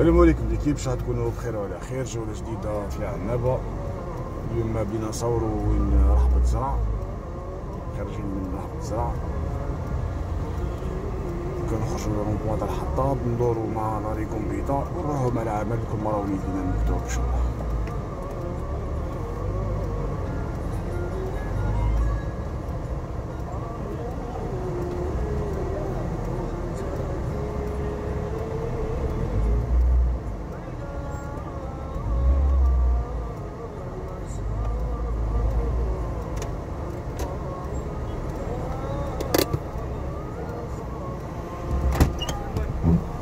السلام عليكم ليكيب، شحال تكونوا بخير وعلى خير. جولة جديدة في عنابة. اليوم بدينا نصوروا وين رحبة زرع، خارجين من رحبة زرع كنخرجوا للرونبوان تاع الحطاب، ندوروا مع لاري كومبيتا ونروحوا مع العمل كل مرة وليدينا نكتوب ان شاء الله.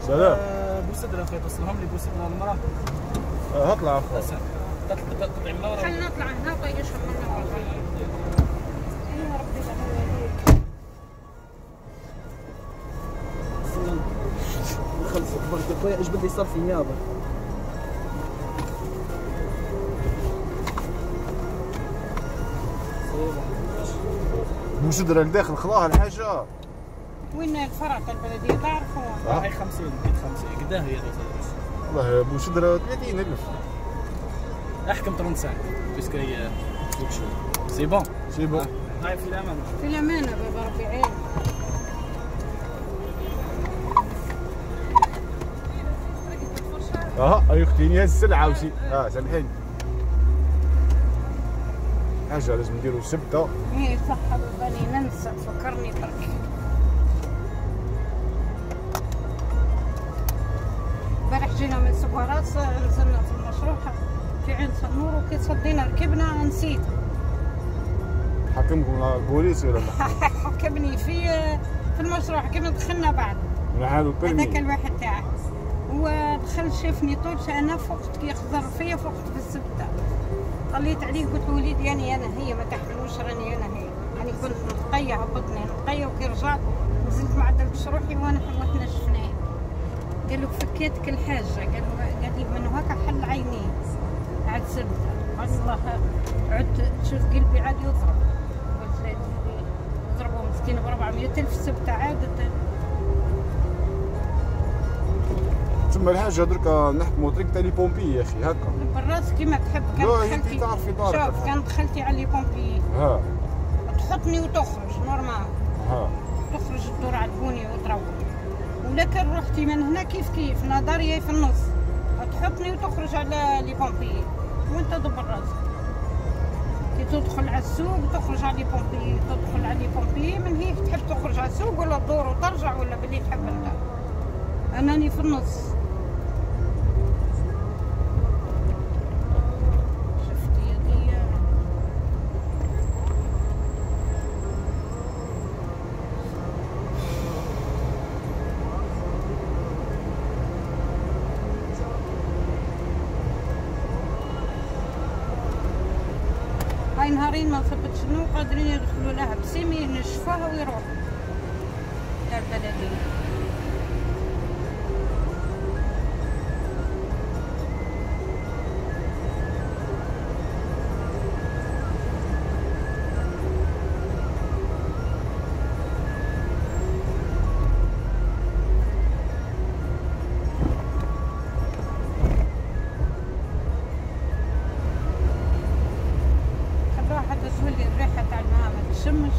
سلام. بوسدرة اخويا، توصلهم لي بوسدرة المرأة. اطلع اخويا. تطلعي من ورا. خلينا نطلع هنا وطيب يشرب لنا ورا. ايوا ربي يبارك. نخلصوا برك اخويا، ايش بدي صار في نيابة. بوسدرة لداخل خلاها الحاجة. وين الفرع تاع البلدية تعرفوا؟ هاي 50 قداه هي والله بوسدرة 30,000. احكم 35 باسكو هي فوق شوي. سي بون سي بون. هاي في الأمان. في الأمانة بابا ربي يعين. اي اختي هي السلعة وسي. سامحيني. حاجة لازم نديرو سبتة. ايه صح بالي ننسى، فكرني برك. البارح جينا من سكوارات، نزلنا في المشروع في عين صنور، وكي تصدينا ركبنا نسيت. حكمكم البوليس ولا لا؟ حكمني في المشروع كيما دخلنا بعد. نحالو كلمة. هذاك الواحد تاعي ودخل شافني طول، انا فقت كي يخزر فيا، فقت في الزبده. طليت عليه قلت له وليدي انا هي ما تحملوش، راني انا هي. يعني كنت نقيه، هبطني نقيه، وكي رجعت نزلت ما عدلتش روحي وانا حوتنا شفناه. قال له فكيتك الحاجه، قال لي من هكا حل عيني عاد زبده. قال الله عدت تشوف قلبي عاد يضرب. قلت له يضربوا مسكين ب 400,000 زبده عادت. تما الحاجة دركا نحكمو طريق تاع لي بومبي يا اخي هكا. بالراس كيما تحب. كان دخلتي تعرفي دارك. شوف كان دخلتي على لي بومبي تحطني وتخرج نورمال. تخرج تدور على البوني وتروح. ولكن رحتي من هنا كيف نظريه في النص، تحطني وتخرج على لي بومبي وانت دبر راسك. كي تدخل على السوق تخرج على لي بومبي، تدخل على لي بومبي من هيك تحب تخرج على السوق ولا تدور وترجع ولا باللي تحب انت. انني في النص. شفتي يدي هاي نهارين ما ثبت شنو قادرين يدخلوا لها بسيمي ينشفوها ويروحوا تاع البلدية. حتى تولي الريحة تاع الماء ما تشمش.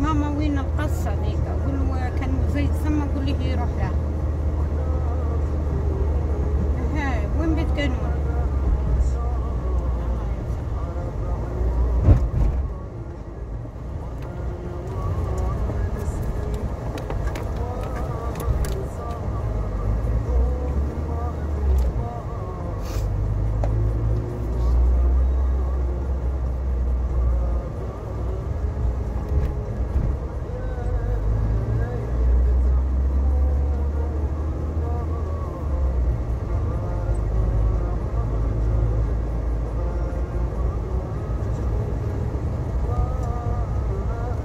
ماما وين القصه ذيك؟ اقول كان زيد سما قول لي يروح لها. هاي وين بيت كانون؟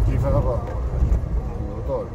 كيف الرابط؟ طول.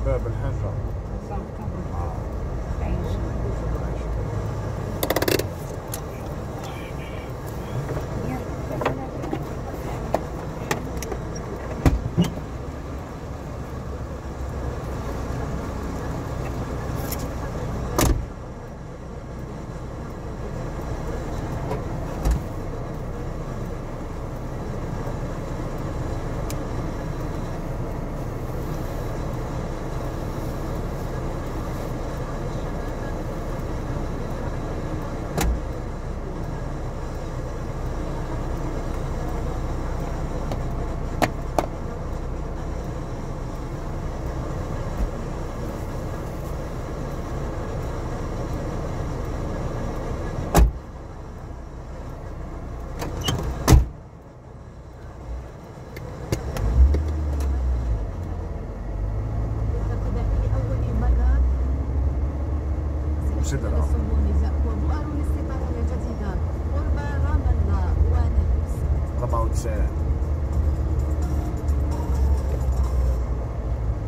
باب الحفرة. سدرة. وبؤر الاستقرار الجديدة قرب رام الله ونابلس. 94.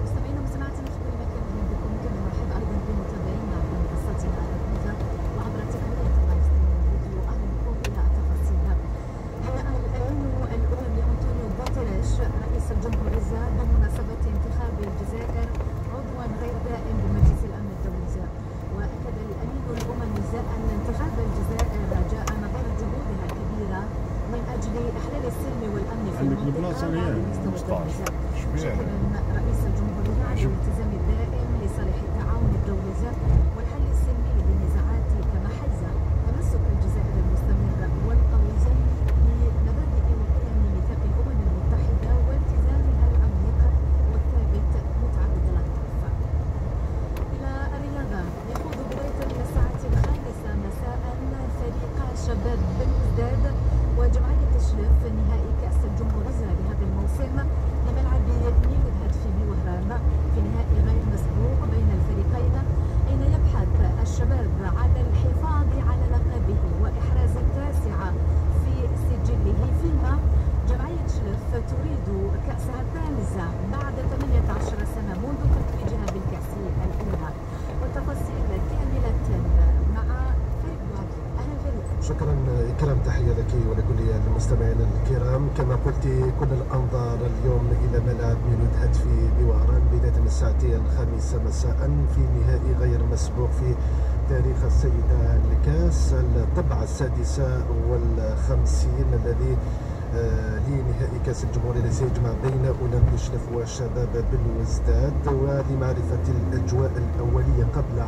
مستمعينا ومستمعاتنا في كل مكان اهلا بكم كما نرحب ايضا بمتابعينا عبر منصتنا الرقمية وعبر تقنية اللايف ستريم الفيديو. اهلا بكم الى التفاصيل. هيأ الامين الاممي انطونيو غوتيريش رئيس الجمهورية بمناسبة انتخاب الجزائر عضوا غير دائم بمجلس الامن الدولي. واكد الامين الاممي ان انتخاب الجزائر جاء نظير جهودها الكبيره من اجل احلال السلم والامن في المنطقه على مستوى الدولي. شكرا رئيس الجمهوريه على الالتزام الدائم لصالح التعاون الدولي والحل السلمي للنزاعات كما حيز تمسك الجزائر المستمر والقوي بمبادئ وقيم ميثاق الامم المتحده والتزامها العميق والثابت متعدد الاطراف. الى الرياضه يخوض بدايه الساعه 5 مساء فريق شباب بلوزداد وجمعيه تشريف نهائي كاس الجمهوريه لهذا الموسم لملعب نيل الهاتفي بوهران في نهائي غير مسبوق بين الفريقين شكرا إكرام، تحية لك ولكل المستمعين الكرام. كما قلت كل الأنظار اليوم إلى ملعب ميلود هاتفي بوهران بداية من الساعة 5 مساء في نهائي غير مسبوق في تاريخ السيدة الكاس، الطبعة 56 الذي لنهائي كاس الجمهورية الذي سيجمع بين أولمبي شلف وشباب بالوزداد. ولمعرفة الأجواء الأولية قبل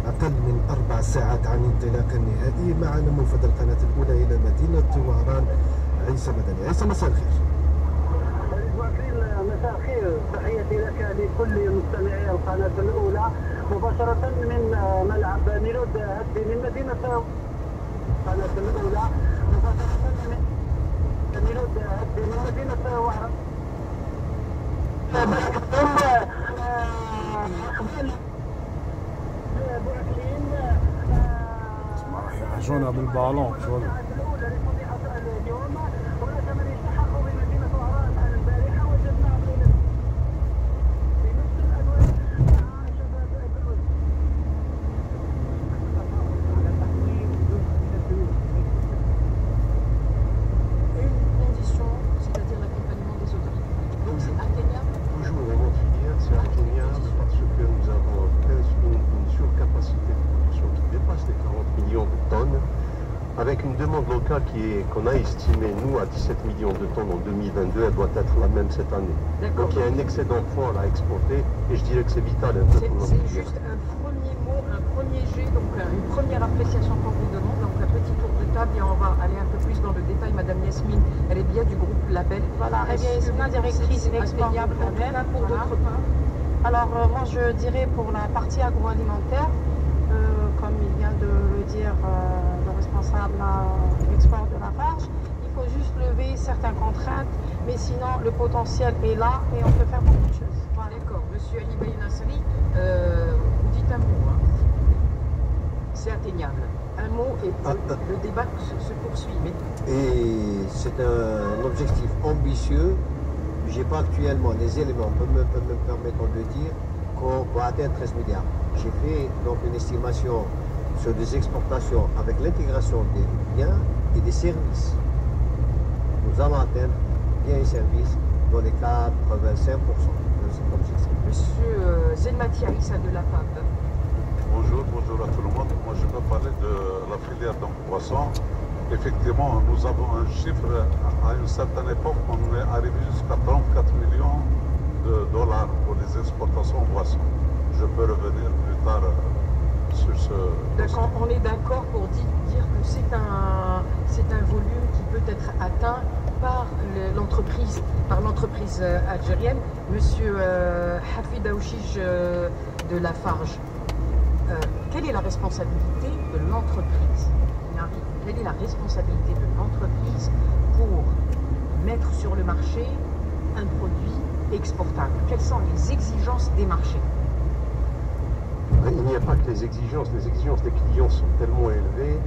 أقل من 4 ساعات عن انطلاق النهائي معنا موفد القناة الأولى إلى مدينة وهران عيسى مدني. عيسى، مساء الخير. مساء الخير، تحياتي لك لكل مستمعي القناة الأولى مباشرة من ملعب ميلود هاتفي من مدينة القناة الأولى، مباشرة من ميلود هاتفي من مدينة وهران. راح يحجونا بالبالون شغل. Avec une demande locale qu'on a estimée, nous, à 17 millions de tonnes en 2022, elle doit être la même cette année. Donc il y a un excédent fort à exporter et je dirais que c'est vital un peu pour notre C'est juste un premier mot, un premier jet, donc une première appréciation qu'on vous demande. Donc un petit tour de table et on va aller un peu plus dans le détail. Madame Yasmine, elle est bien du groupe Label. Voilà, elle est Yasmine, directrice d'export du Label. Pour d'autres parts. Alors moi je dirais pour la partie agroalimentaire, comme il vient de le dire le responsable export de la farge, il faut juste lever certaines contraintes, mais sinon le potentiel est là et on peut faire beaucoup de choses. Voilà. D'accord, monsieur Ali Bayenassali, vous dites un mot, hein. C'est atteignable. Un mot et le débat se poursuit. Mais... Et c'est un objectif ambitieux. Je n'ai pas actuellement les éléments pour me permettre de dire qu'on va atteindre 13 milliards. J'ai fait donc une estimation sur des exportations avec l'intégration des biens et des services. Nous allons atteindre biens et services dans les 85% de cet objectif. Monsieur Zelmati Arissa de la FAB. Bonjour à tout le monde. Moi je peux parler de la filière donc poisson. Effectivement, nous avons un chiffre à une certaine époque, on est arrivé jusqu'à 34 millions de dollars pour les exportations en poisson. Je peux revenir plus tard sur ce... D'accord, on est d'accord pour dire que c'est un volume qui peut être atteint par l'entreprise algérienne. Monsieur Hafid Aouchij de la Farge, quelle est la responsabilité de l'entreprise? Quelle est la responsabilité de l'entreprise pour mettre sur le marché un produit exportable? Quelles sont les exigences des marchés? Il n'y a pas que les exigences des clients sont tellement élevées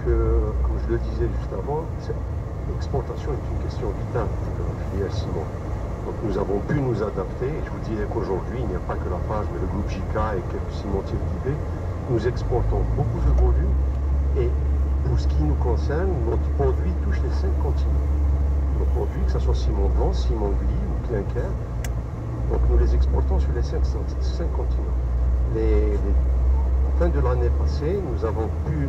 que, comme je le disais juste avant, l'exportation est une question vitale de la filière ciment. Donc nous avons pu nous adapter, et je vous dirais qu'aujourd'hui, il n'y a pas que la Farge, mais le groupe JICA et quelques cimentiers privés, nous exportons beaucoup de volume, et pour ce qui nous concerne, notre produit touche les 5 continents. Nos produits, que ce soit ciment blanc, ciment gris ou clinker, donc nous les exportons sur les 5 continents. En fin de l'année passée, nous avons pu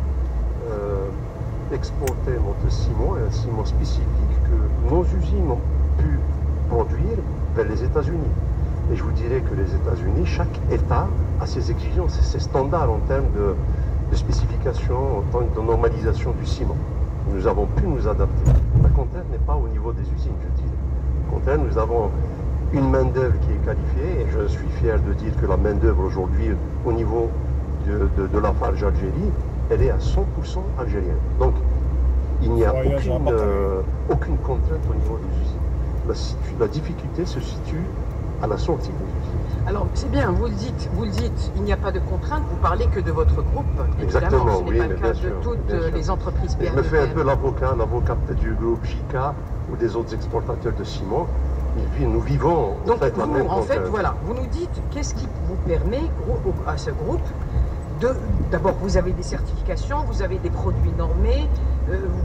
exporter notre ciment, un ciment spécifique que nos usines ont pu produire vers les États-Unis. Et je vous dirais que les États-Unis, chaque État a ses exigences, ses standards en termes de spécification, en termes de normalisation du ciment. Nous avons pu nous adapter. Le contraire n'est pas au niveau des usines, je dirais. Au contraire, nous avons une main-d'œuvre qui est qualifiée, et je suis fier de dire que la main-d'œuvre aujourd'hui, au niveau de la Farge Algérie, elle est à 100% algérienne. Donc, il n'y a aucune contrainte au niveau des usines. La difficulté se situe à la sortie des usines. Alors, c'est bien, vous le dites, il n'y a pas de contrainte, vous parlez que de votre groupe. Exactement, ce n'est pas le cas de toutes les entreprises PME. Je me fais un peu l'avocat peut-être du groupe JICA ou des autres exportateurs de ciment. Nous vivons donc, en fait, voilà, vous nous dites qu'est-ce qui vous permet à ce groupe D'abord, vous avez des certifications, vous avez des produits normés,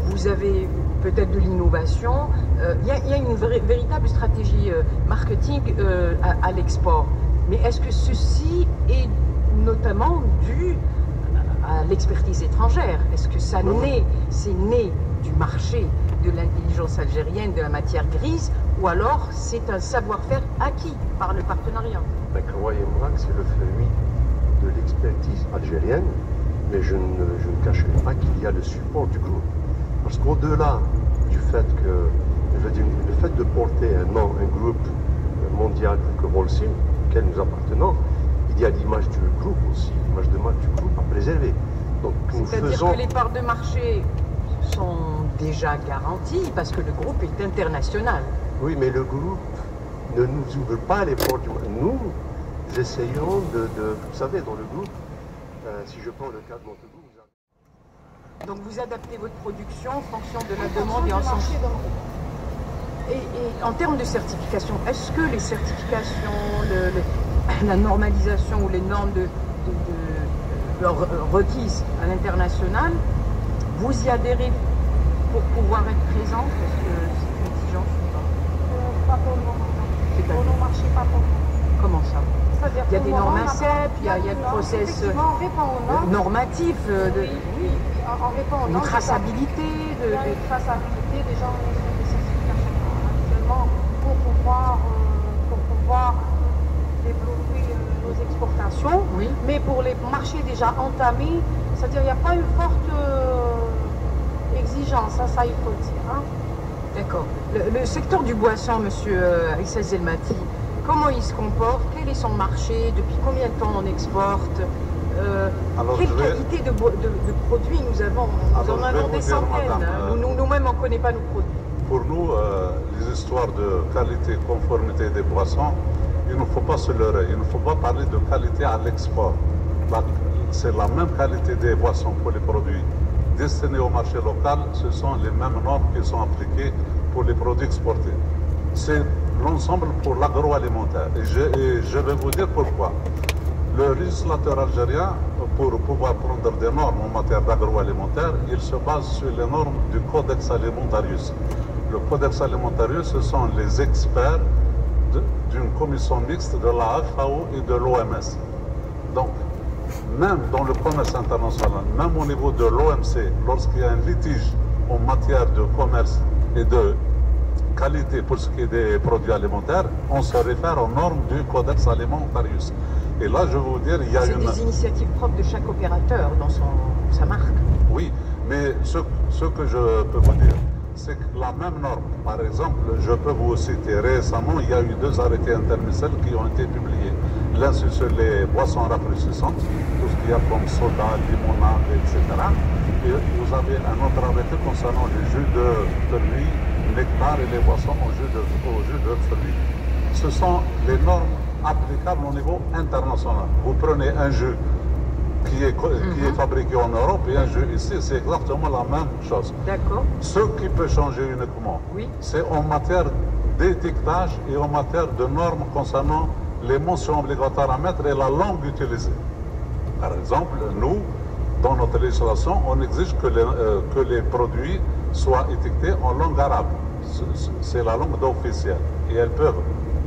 vous avez peut-être de l'innovation. Il y a une véritable stratégie marketing à l'export. Mais est-ce que ceci est notamment dû à l'expertise étrangère? Est-ce que c'est né du marché de l'intelligence algérienne, de la matière grise, ou alors c'est un savoir-faire acquis par le partenariat? Ben, croyez-moi que c'est le fruit de l'expertise algérienne, mais je ne cacherai pas qu'il y a le support du groupe. Parce qu'au-delà du fait le fait de porter un groupe mondial que Holcim, auquel nous appartenons, il y a l'image du groupe aussi, l'image de marque du groupe à préserver. Donc c'est-à-dire que les parts de marché sont déjà garanties parce que le groupe est international. Oui, mais le groupe ne nous ouvre pas les portes. Nous essayons vous savez, dans le groupe, si je prends le cas de notre groupe... Donc vous adaptez votre production en fonction de la demande et en fonction... Et en termes de certification, est-ce que les certifications, la normalisation ou les normes requises à l'international, vous y adhérez pour pouvoir être présent? Est-ce que c'est une exigence ou pas? Pas pour le moment. Pour nos marchés, pas pour le moment. Comment ça? Il y a des normes ACEP, il y a le process normatif, on répond aux normes. Une traçabilité. Il y a une traçabilité, déjà on est sur des certifications actuellement pour pouvoir développer nos exportations. Oui. Mais pour les marchés déjà entamés, c'est-à-dire il n'y a pas une forte exigence, ça il faut le dire. Hein. D'accord. Le secteur du boisson, monsieur Issa Zelmati, comment il se comporte? Quel est son marché? Depuis combien de temps on exporte? Quelle qualité de produits nous avons? Nous en avons des centaines. Nous-mêmes, on ne connaît pas nos produits. Pour nous, les histoires de qualité, conformité des boissons, il ne faut pas se leurrer. Il ne faut pas parler de qualité à l'export. C'est la même qualité des boissons pour les produits destinés au marché local. Ce sont les mêmes normes qui sont appliquées pour les produits exportés. C'est l'ensemble pour l'agroalimentaire. Et je vais vous dire pourquoi. Le législateur algérien, pour pouvoir prendre des normes en matière d'agroalimentaire, il se base sur les normes du Codex Alimentarius. Le Codex Alimentarius, ce sont les experts d'une commission mixte de la FAO et de l'OMS. Donc, même dans le commerce international, même au niveau de l'OMC, lorsqu'il y a un litige en matière de commerce et de qualité pour ce qui est des produits alimentaires, on se réfère aux normes du Codex Alimentarius. Et là, je vais vous dire, il y a une... C'est des initiatives propres de chaque opérateur dans sa marque. Oui, mais ce que je peux vous dire, c'est que la même norme, par exemple, je peux vous citer récemment, il y a eu 2 arrêtés interministériels qui ont été publiés. L'un sur les boissons rafraîchissantes, tout ce qu'il y a comme soda, limonade, etc. Et vous avez un autre arrêté concernant les jus de fruits, nectar et les boissons au jus de fruits. Ce sont les normes applicables au niveau international. Vous prenez un jus qui est fabriqué en Europe et un jus ici, c'est exactement la même chose. D'accord. Ce qui peut changer uniquement, c'est en matière d'étiquetage et en matière de normes concernant les mentions obligatoires à mettre et la langue utilisée. Par exemple, nous, dans notre législation, on exige que les produits soient étiquetés en langue arabe. C'est la langue officielle. Et elles peuvent,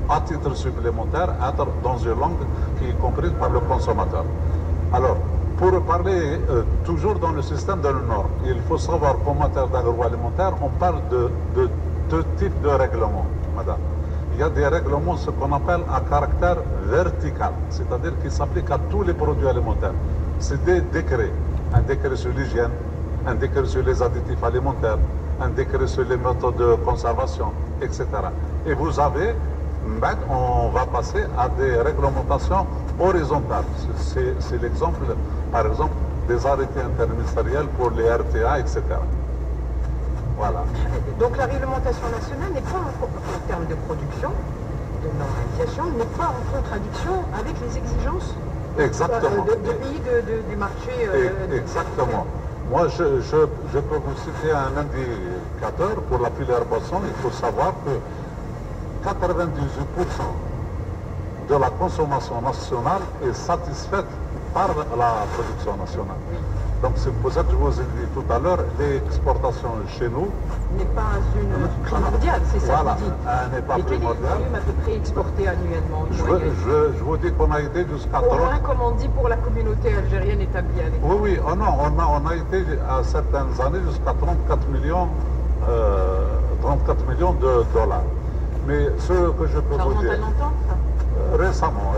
à titre supplémentaire, être dans une langue qui est comprise par le consommateur. Alors, pour parler toujours dans le système de normes, il faut savoir qu'en matière d'agroalimentaire, on parle de 2 types de règlements, madame. Il y a des règlements, ce qu'on appelle à caractère vertical, c'est-à-dire qui s'appliquent à tous les produits alimentaires. C'est des décrets, un décret sur l'hygiène, un décret sur les additifs alimentaires, un décret sur les méthodes de conservation, etc. Et vous avez, on va passer à des réglementations horizontales. C'est l'exemple, par exemple, des arrêtés interministériels pour les RTA, etc. Voilà. Donc la réglementation nationale n'est pas, en termes de production, de normalisation, n'est pas en contradiction avec les exigences de pays du marché. Exactement. Moi, je peux vous citer un indicateur pour la filière boisson. Il faut savoir que 98% de la consommation nationale est satisfaite par la production nationale. Donc c'est pour ça que je vous ai dit tout à l'heure, l'exportation chez nous n'est pas une primordiale, c'est ça voilà, que vous dites. n'est pas Et quel est le primordiale. volume à peu près exporté annuellement? Je vous dis qu'on a été jusqu'à 30. Au moins, comme on dit, pour la communauté algérienne établie à l'étranger. Oui, oh non, on a été à certaines années jusqu'à 34 millions de dollars. Mais ce que je peux Ça vous remonte dire... à longtemps, ça? Récemment,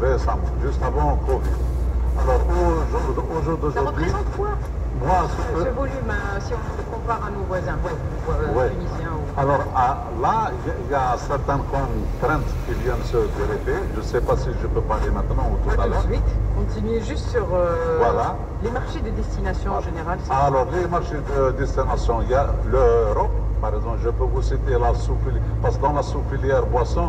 juste avant Covid. Alors, au jour d'aujourd'hui... Ça représente quoi? Moi, ce volume, si on le compare à nos voisins, tunisiens ou... Alors là, il y a certaines contraintes qui viennent se greffer. Je ne sais pas si je peux parler maintenant ou tout à l'heure. Tout de suite, continuez juste sur voilà. Les marchés de destination en général. Alors, les marchés de destination, il y a l'Europe, par exemple, je peux vous citer la sous-filière, parce que dans la sous-filière boisson,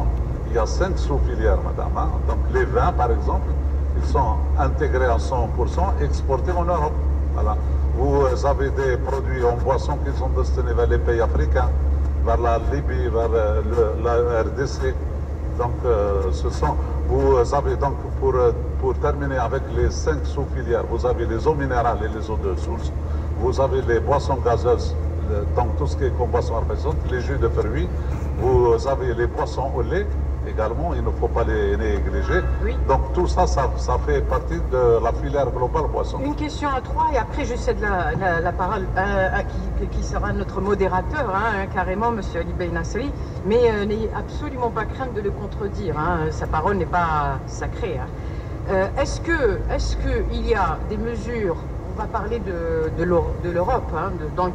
il y a 5 sous-filières, madame. Hein. Donc les vins, par exemple, ils sont intégrés à 100%, exportés en Europe. Voilà. Vous avez des produits en boisson qui sont destinés vers les pays africains, vers la Libye, vers la RDC. Donc, vous avez donc, pour terminer avec les 5 sous-filières, vous avez les eaux minérales et les eaux de source, vous avez les boissons gazeuses, donc tout ce qui est comme boisson artisanale, les jus de fruits, vous avez les boissons au lait également, il ne faut pas les négliger. Oui. Donc tout ça, ça fait partie de la filière globale boisson. Une question à 3 et après je cède la parole à qui sera notre modérateur, carrément, M. Ali Beinasseri. Mais n'ayez absolument pas crainte de le contredire, sa parole n'est pas sacrée. Est-ce qu'il y a des mesures, on va parler de l'Europe, dans le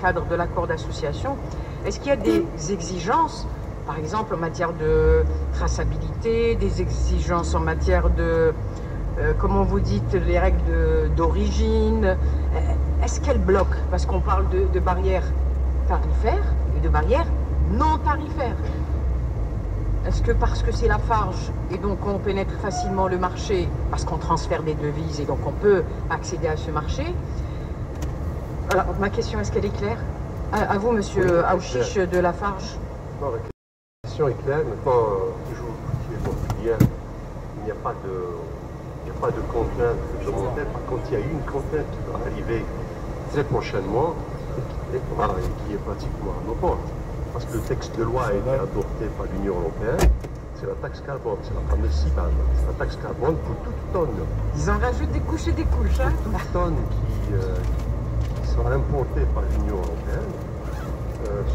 cadre de l'accord d'association, est-ce qu'il y a des exigences, par exemple en matière de traçabilité, des exigences en matière de, comment vous dites, les règles d'origine, est-ce qu'elles bloquent? Parce qu'on parle de barrières tarifaires et de barrières non tarifaires. Est-ce que parce que c'est la Farge et donc on pénètre facilement le marché, parce qu'on transfère des devises et donc on peut accéder à ce marché? Alors ma question, est-ce qu'elle est claire? À vous, monsieur Aouchiche de la Farge. Non, la question est claire. Maintenant, toujours qui est votre filière, il n'y a pas de contrainte réglementaire. Par contre, il y a une contrainte qui va arriver très prochainement et qui est pratiquement à nos portes. Parce que le texte de loi a été adopté par l'Union européenne, c'est la taxe carbone, c'est la fameuse CBAM, c'est la taxe carbone pour toute tonne. Ils en rajoutent des couches et des couches. Toute tonne qui sera importée par l'Union européenne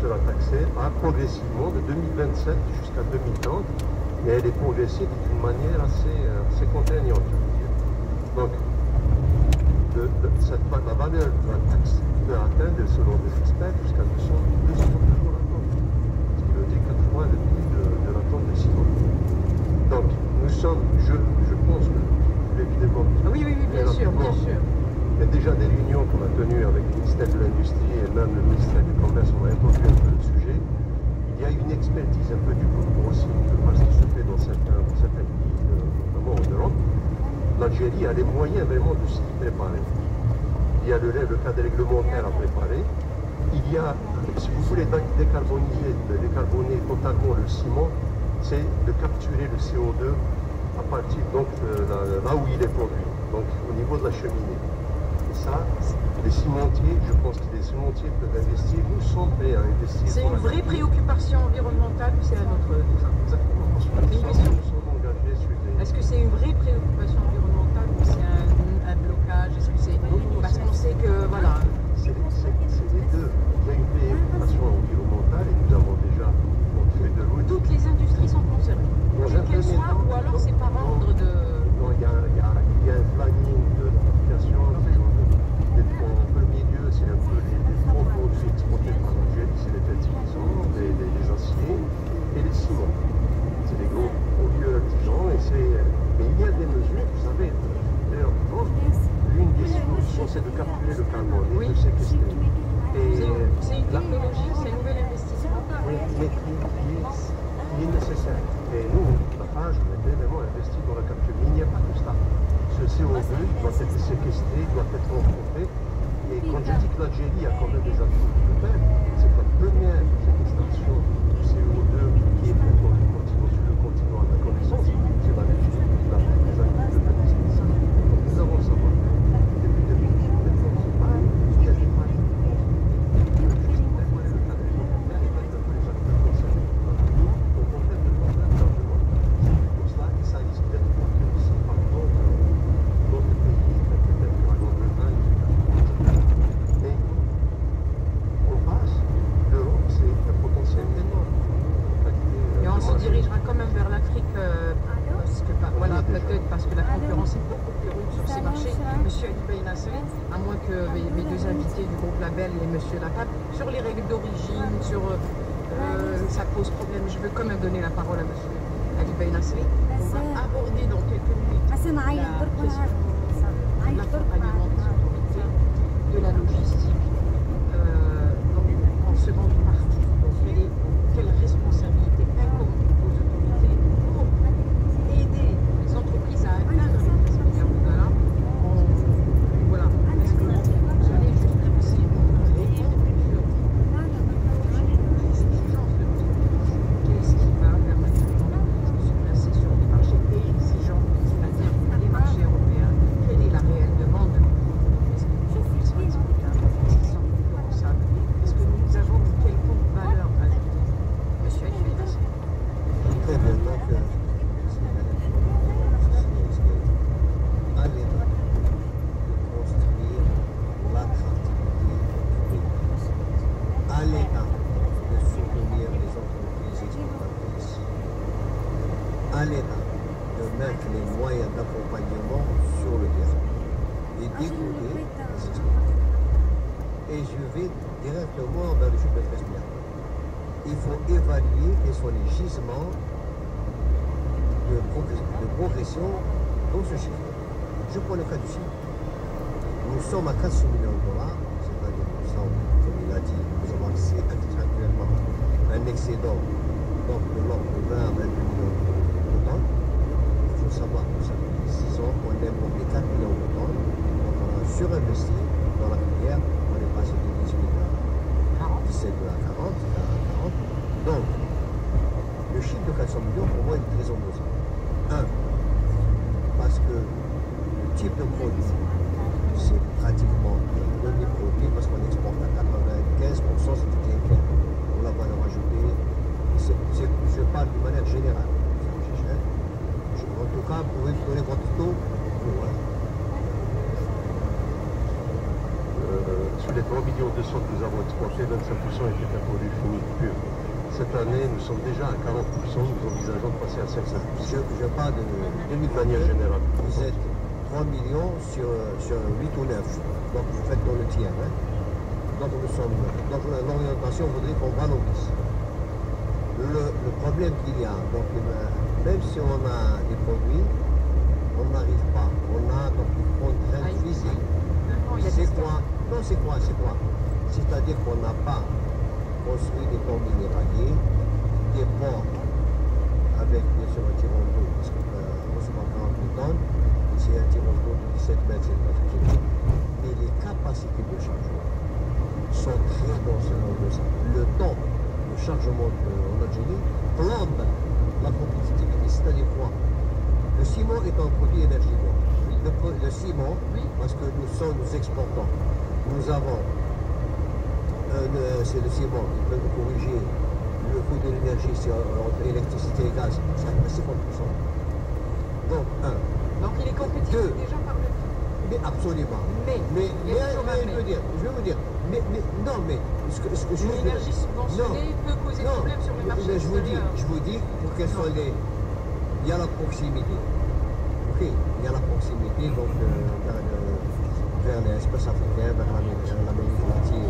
sera taxée progressivement de 2027 jusqu'à 2030, mais elle est progressive d'une manière assez contraignante, je veux dire. Donc, la valeur de la taxe peut atteindre, selon des experts, jusqu'à 200 euros la tonne. Ce qui veut dire 80 le prix de la tonne de ciment. Donc, nous sommes, je pense que, évidemment... Oui, bien sûr. Il y a déjà des réunions qu'on a tenues avec le ministère de l'Industrie et même le ministère du Commerce, on a introduit un peu le sujet. Il y a une expertise un peu du groupe aussi, parce que se fait dans certains pays, notamment en Europe. L'Algérie a les moyens vraiment de s'y préparer. Il y a le cadre réglementaire à préparer. Il y a, si vous voulez décarboner totalement le ciment, c'est de capturer le CO2 à partir donc là où il est produit, donc au niveau de la cheminée. Et ça, les cimentiers, je pense que les cimentiers peuvent investir, nous sommes prêts à investir. C'est une vraie préoccupation environnementale ou c'est un autre? Exactement. Nous sommes engagés sur des... Est-ce que c'est une vraie préoccupation environnementale ou c'est un blocage? Est-ce que c'est... Parce qu'on sait que, voilà... C'est les deux. Il y a une préoccupation environnementale et nous avons déjà fait de route. Toutes les industries sont concernées, quelles qu'elles soient, ou alors c'est par ordre de... Non, il y a un planning de l'application. En premier lieu, c'est un peu les gros produits exportés par l'Algérie, c'est les fertilisants, les aciers et les ciments. C'est des gros produits artisans. Mais il y a des mesures, vous savez, d'ailleurs, l'une des solutions, c'est de capturer le carbone et de séquestrer. C'est une technologie, c'est un nouvel investissement. Mais qui est nécessaire. Et nous, la Farge, on a vraiment investi dans la capture. Mais il n'y a pas que ça. Ce CO2 doit être séquestré, doit être rencontré. Et quand je dis que l'Algérie a quand même des atouts de faire, c'est la première séquestration du CO2 qui est faite sur le continent à la connaissance. C'est l'Algérie qui l'a fait des années 2010. Donc nous avons ça. Monsieur Ali Beinasseri, à moins que mes deux invités du groupe Label et Monsieur Lapap, sur les règles d'origine, sur ça pose problème. Je veux quand même donner la parole à Monsieur Ali Beinasseri. On va aborder dans quelques minutes la question de l'accompagnement des autorités, de la logistique, en seconde partie. Donc, quelle responsabilité incombe aux autorités pour aider les entreprises à atteindre les 13 milliards de dollars. Voilà. Est-ce que vous allez juste essayer de répondre sur les exigences de nos entreprises? Qu'est-ce qui va permettre aux entreprises de se placer sur des marchés exigeants, c'est-à-dire les marchés européens? Quelle est la réelle demande de l'entreprise? Est-ce qu'ils sont responsables? Est-ce que nous avons une quelconque valeur ajoutée? Monsieur Ali Beinasseri. Très bien, donc à l'État de construire l'attractivité du pays. À l'État de soutenir les entreprises exportatrices. À l'État de mettre les moyens d'accompagnement sur le terrain et d'écouter les exportateurs. Et je vais directement vers le chiffre de 13 milliards. Il faut évaluer quels sont les gisements de progression dans ce chiffre. Je prends le cas du Chili. Nous sommes à 400 millions de dollars, c'est-à-dire nous sommes, comme il a dit, nous avons actuellement un excédent donc, de l'ordre de 20 à 22 millions de tonnes. Il faut savoir que ça fait 6 ans qu'on importe les 4 millions de tonnes. Donc on a surinvesti dans la filière, on est passé de 18 à 17 à 40, à 40. Donc, le chiffre de 400 millions, pour moi, il est très opposé. Parce que le type de produit, c'est pratiquement le même produit, parce qu'on exporte à 95%, c'est du clinker. On la valeur ajoutée. Je parle d'une manière générale. En tout cas, vous pouvez me donner votre taux. Sur les 3 millions de tonnes que nous avons exportés, 25% étaient un produit fini pur. Cette année, nous sommes déjà à 40%, nous envisageons de passer à 55%. Je parle de 2000 manière générale. Vous êtes 3 millions sur 8 ou 9. Donc vous faites dans le tiers. Hein. Donc l'orientation voudrait qu'on valorise. Le problème qu'il y a, donc même si on a des produits, on n'arrive pas. On a donc une contrainte physique. C'est quoi? Non, c'est quoi? C'est-à-dire qu'on n'a pas construit des ports minéraliers, des ports avec bien sûr un tirant d'eau, parce qu'on se voit 48 tonnes, c'est un tirant d'eau de 17 mètres, c'est pas très. Mais les capacités de chargement sont très conséquentes de ça. Le temps de chargement en Algérie plombe la compétitivité, c'est-à-dire quoi? Le ciment est un produit énergivore. Le ciment, parce que nous exportons, nous avons, c'est le ciment qui peut nous corriger le coût de l'énergie entre électricité et gaz, c'est à 50%. Donc, donc il est compétitif déjà par le prix. Mais absolument. Mais je veux vous dire, l'énergie subventionnée peut causer problème sur le marché extérieur. Je vous dis, pour quels sont les... Il y a la proximité. Ok, il y a la proximité donc vers l'espace africain, vers l'Amérique latine.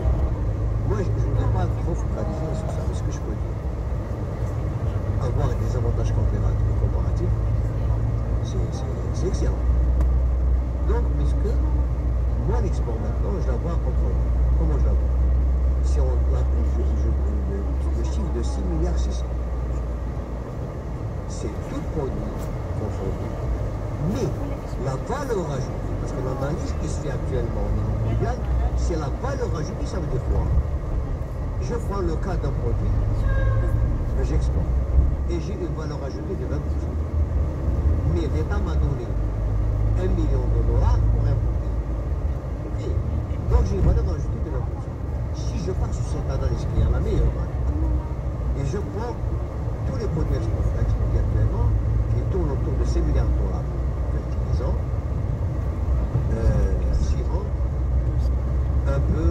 Moi, je ne voudrais pas trop focaliser sur ça, mais ce que je peux dire, avoir des avantages comparatifs, c'est excellent. Donc, mais ce que moi, l'export maintenant, je la vois comment je la vois? Si on le chiffre de 6 milliards 600, c'est tout produit confondu. Mais la valeur ajoutée, parce que l'analyse qui se fait actuellement au niveau mondial, c'est la valeur ajoutée, ça veut dire quoi? Je prends le cas d'un produit que j'exporte et j'ai une valeur ajoutée de 20%. Mais l'État m'a donné 1 million de dollars pour importer. Okay. Donc j'ai une valeur ajoutée de 20%. Si je pars sur cette analyse qui est la meilleure, et je prends tous les produits exportés actuellement qui tournent autour de 6 milliards de dollars, fertilisants, ciment, un peu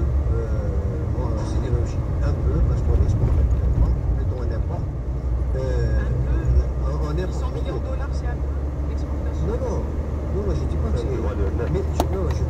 en sidérurgie, un peu parce qu'on exporte actuellement, plutôt on importe. On importe 100 millions de dollars, c'est un peu l'exportation. Non, je ne dis pas que c'est. Mais je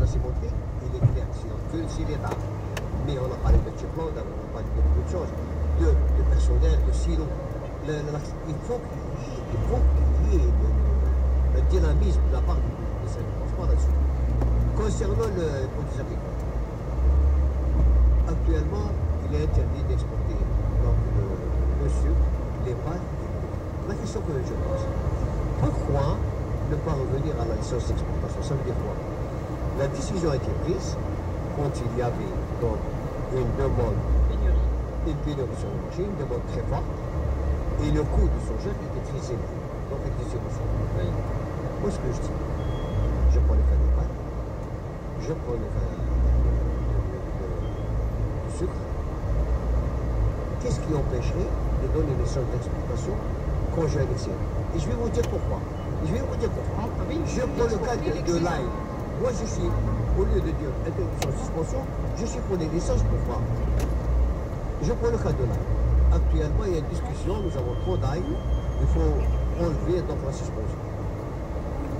a montré, il est clair que c'est l'État. Mais on a parlé de Tchepland, on a parlé de beaucoup de choses, de personnel, de silos. Il faut qu'il y ait le dynamisme de la part du service de transport là-dessus. Concernant le produit agricole, actuellement, il est interdit d'exporter le sucre, les pâtes. La question que je pose, pourquoi ne pas revenir à la licence d'exportation? Ça veut dire quoi? La décision a été prise quand il y avait donc une demande, une pénurie sur le marché, une demande très forte, et le coût du soja était très élevé. Donc avec des émotions. Moi ce que je dis, je prends le cas des pâtes, je prends le cas du sucre. Qu'est-ce qui empêcherait de donner une licence d'exportation quand j'ai un excès? Et je vais vous dire pourquoi. Je prends le cas de l'ail. Moi, je suis, au lieu de dire interdiction suspension, je suis pour les licences. Pourquoi? Je prends le cas de l'ail. Actuellement, il y a une discussion, nous avons trop d'ail, il faut enlever donc la suspension.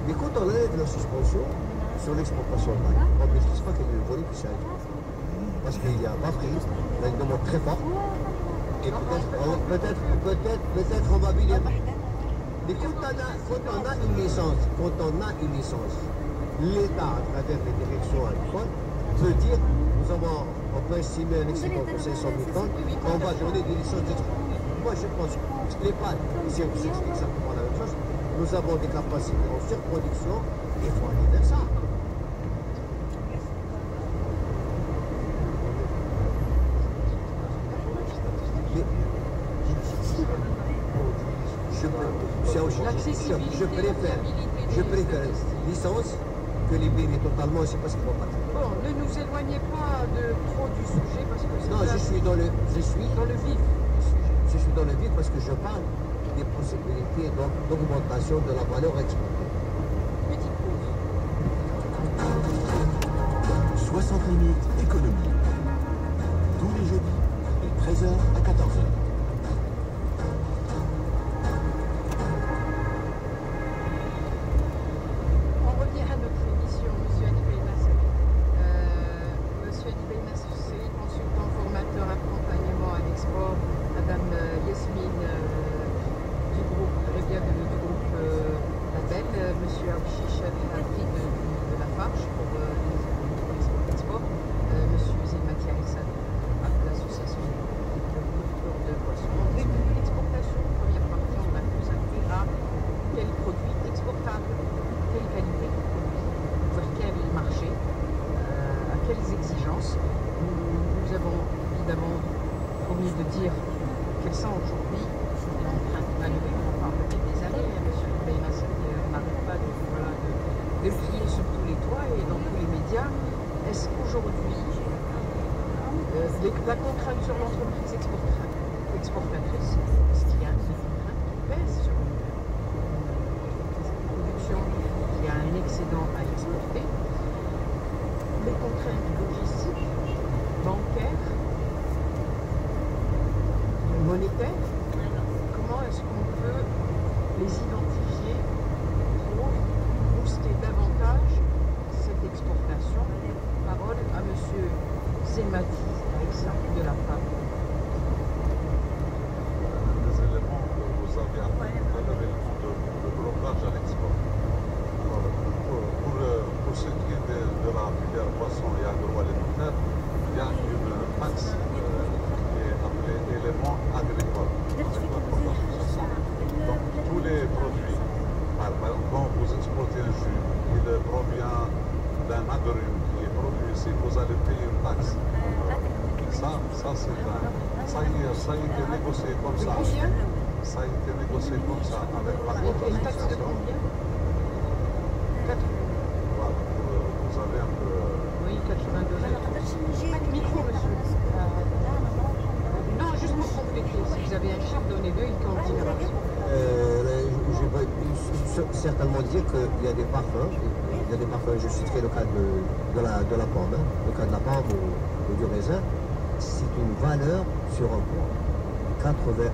Mais quand on enlève la suspension sur l'exportation de l'ail, on ne maîtrise pas quel est le volume qui s'est ajouté. Parce qu'il y a pas pris, il y a une demande très forte. Et peut-être on va venir. Mais quand on a une licence, l'État, à travers les directions agricoles, peut dire, on peut estimer un excédent de 500 000 tonnes, on va donner des licences d'exportation. Moi, je pense que les pâtes, c'est exactement la même chose. Nous avons des capacités en surproduction, il faut aller vers ça. Je préfère licence que libérer totalement, c'est parce qu'ils vont pas. Bon, ne nous éloignez pas trop du sujet parce que non, je suis dans le vif du sujet. Je suis dans le vif parce que je parle des possibilités d'augmentation de la valeur exportée. Petite pause. 60 minutes économie. Tous les jeudis, de 13h à 14h. La contrainte sur l'entreprise exportatrice, est-ce qu'il y a une contrainte qui pèse sur une production qui a un excédent à exporter? Les contraintes logistiques, bancaires, monétaires, comment est-ce qu'on peut les identifier pour booster davantage cette exportation? Parole à M. Zelmati de la femme. Les éléments que vous avez appris tout à l'heure, le blocage à l'export. Alors, pour ce qui est de la filière poisson et agroalimentaire, il y a une taxe qui est appelée élément agricole. Donc, tous les produits, par exemple, quand vous exportez un jus, il provient d'un agrume qui est produit ici, vous allez payer une taxe. Ça a été négocié comme ça. Ça a été négocié comme ça avec la Une taxe de combien? Voilà, vous avez un peu... Oui, 82. Micro, monsieur. Non, juste pour compléter, si vous avez un chiffre, donnez-le, il continuera. Je vais certainement dire qu'il y a des parfums. Je citerai le cas de la pomme, le cas de la pomme ou du raisin. C'est une valeur sur un point. 80 €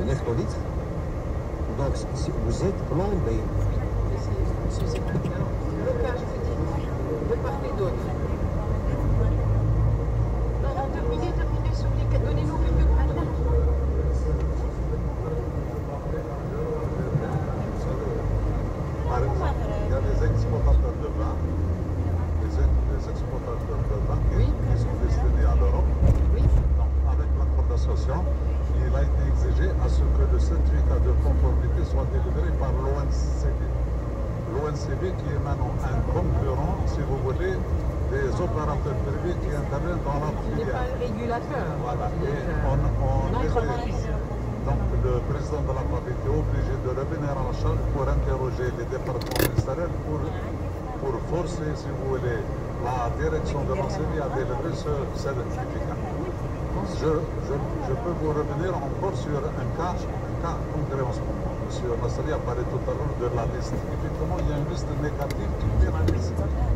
l'hectolitre. Donc, si vous êtes plombé. Le cas NCB qui est maintenant un concurrent, si vous voulez, des opérateurs privés qui interviennent dans la Il n'est filière. pas le régulateur. Voilà. Et L'entreprise. donc le président de la FAB était obligé de revenir à la charge pour interroger les départements ministériels pour forcer, si vous voulez, la direction de l'enseignement à délivrer ce certificat. Je peux vous revenir encore sur un cas concret en ce moment. M. Nassali a parlé tout à l'heure de la liste. Effectivement, il y a une liste négative qui pénalise.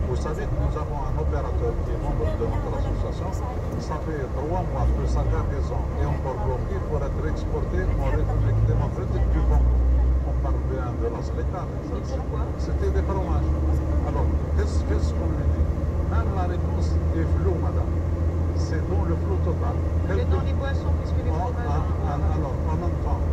Vous savez que nous avons un opérateur qui est membre de notre association. Ça fait 3 mois que sa cargaison est encore bloquée pour être exportée en République démocratique du Congo. On parle bien de la SLECA. C'était des fromages. Alors, qu'est-ce qu'on lui dit? Même la réponse est floue, madame. C'est dans le flou total. Mais dans les boissons, puisque les fromages... Alors, en même temps,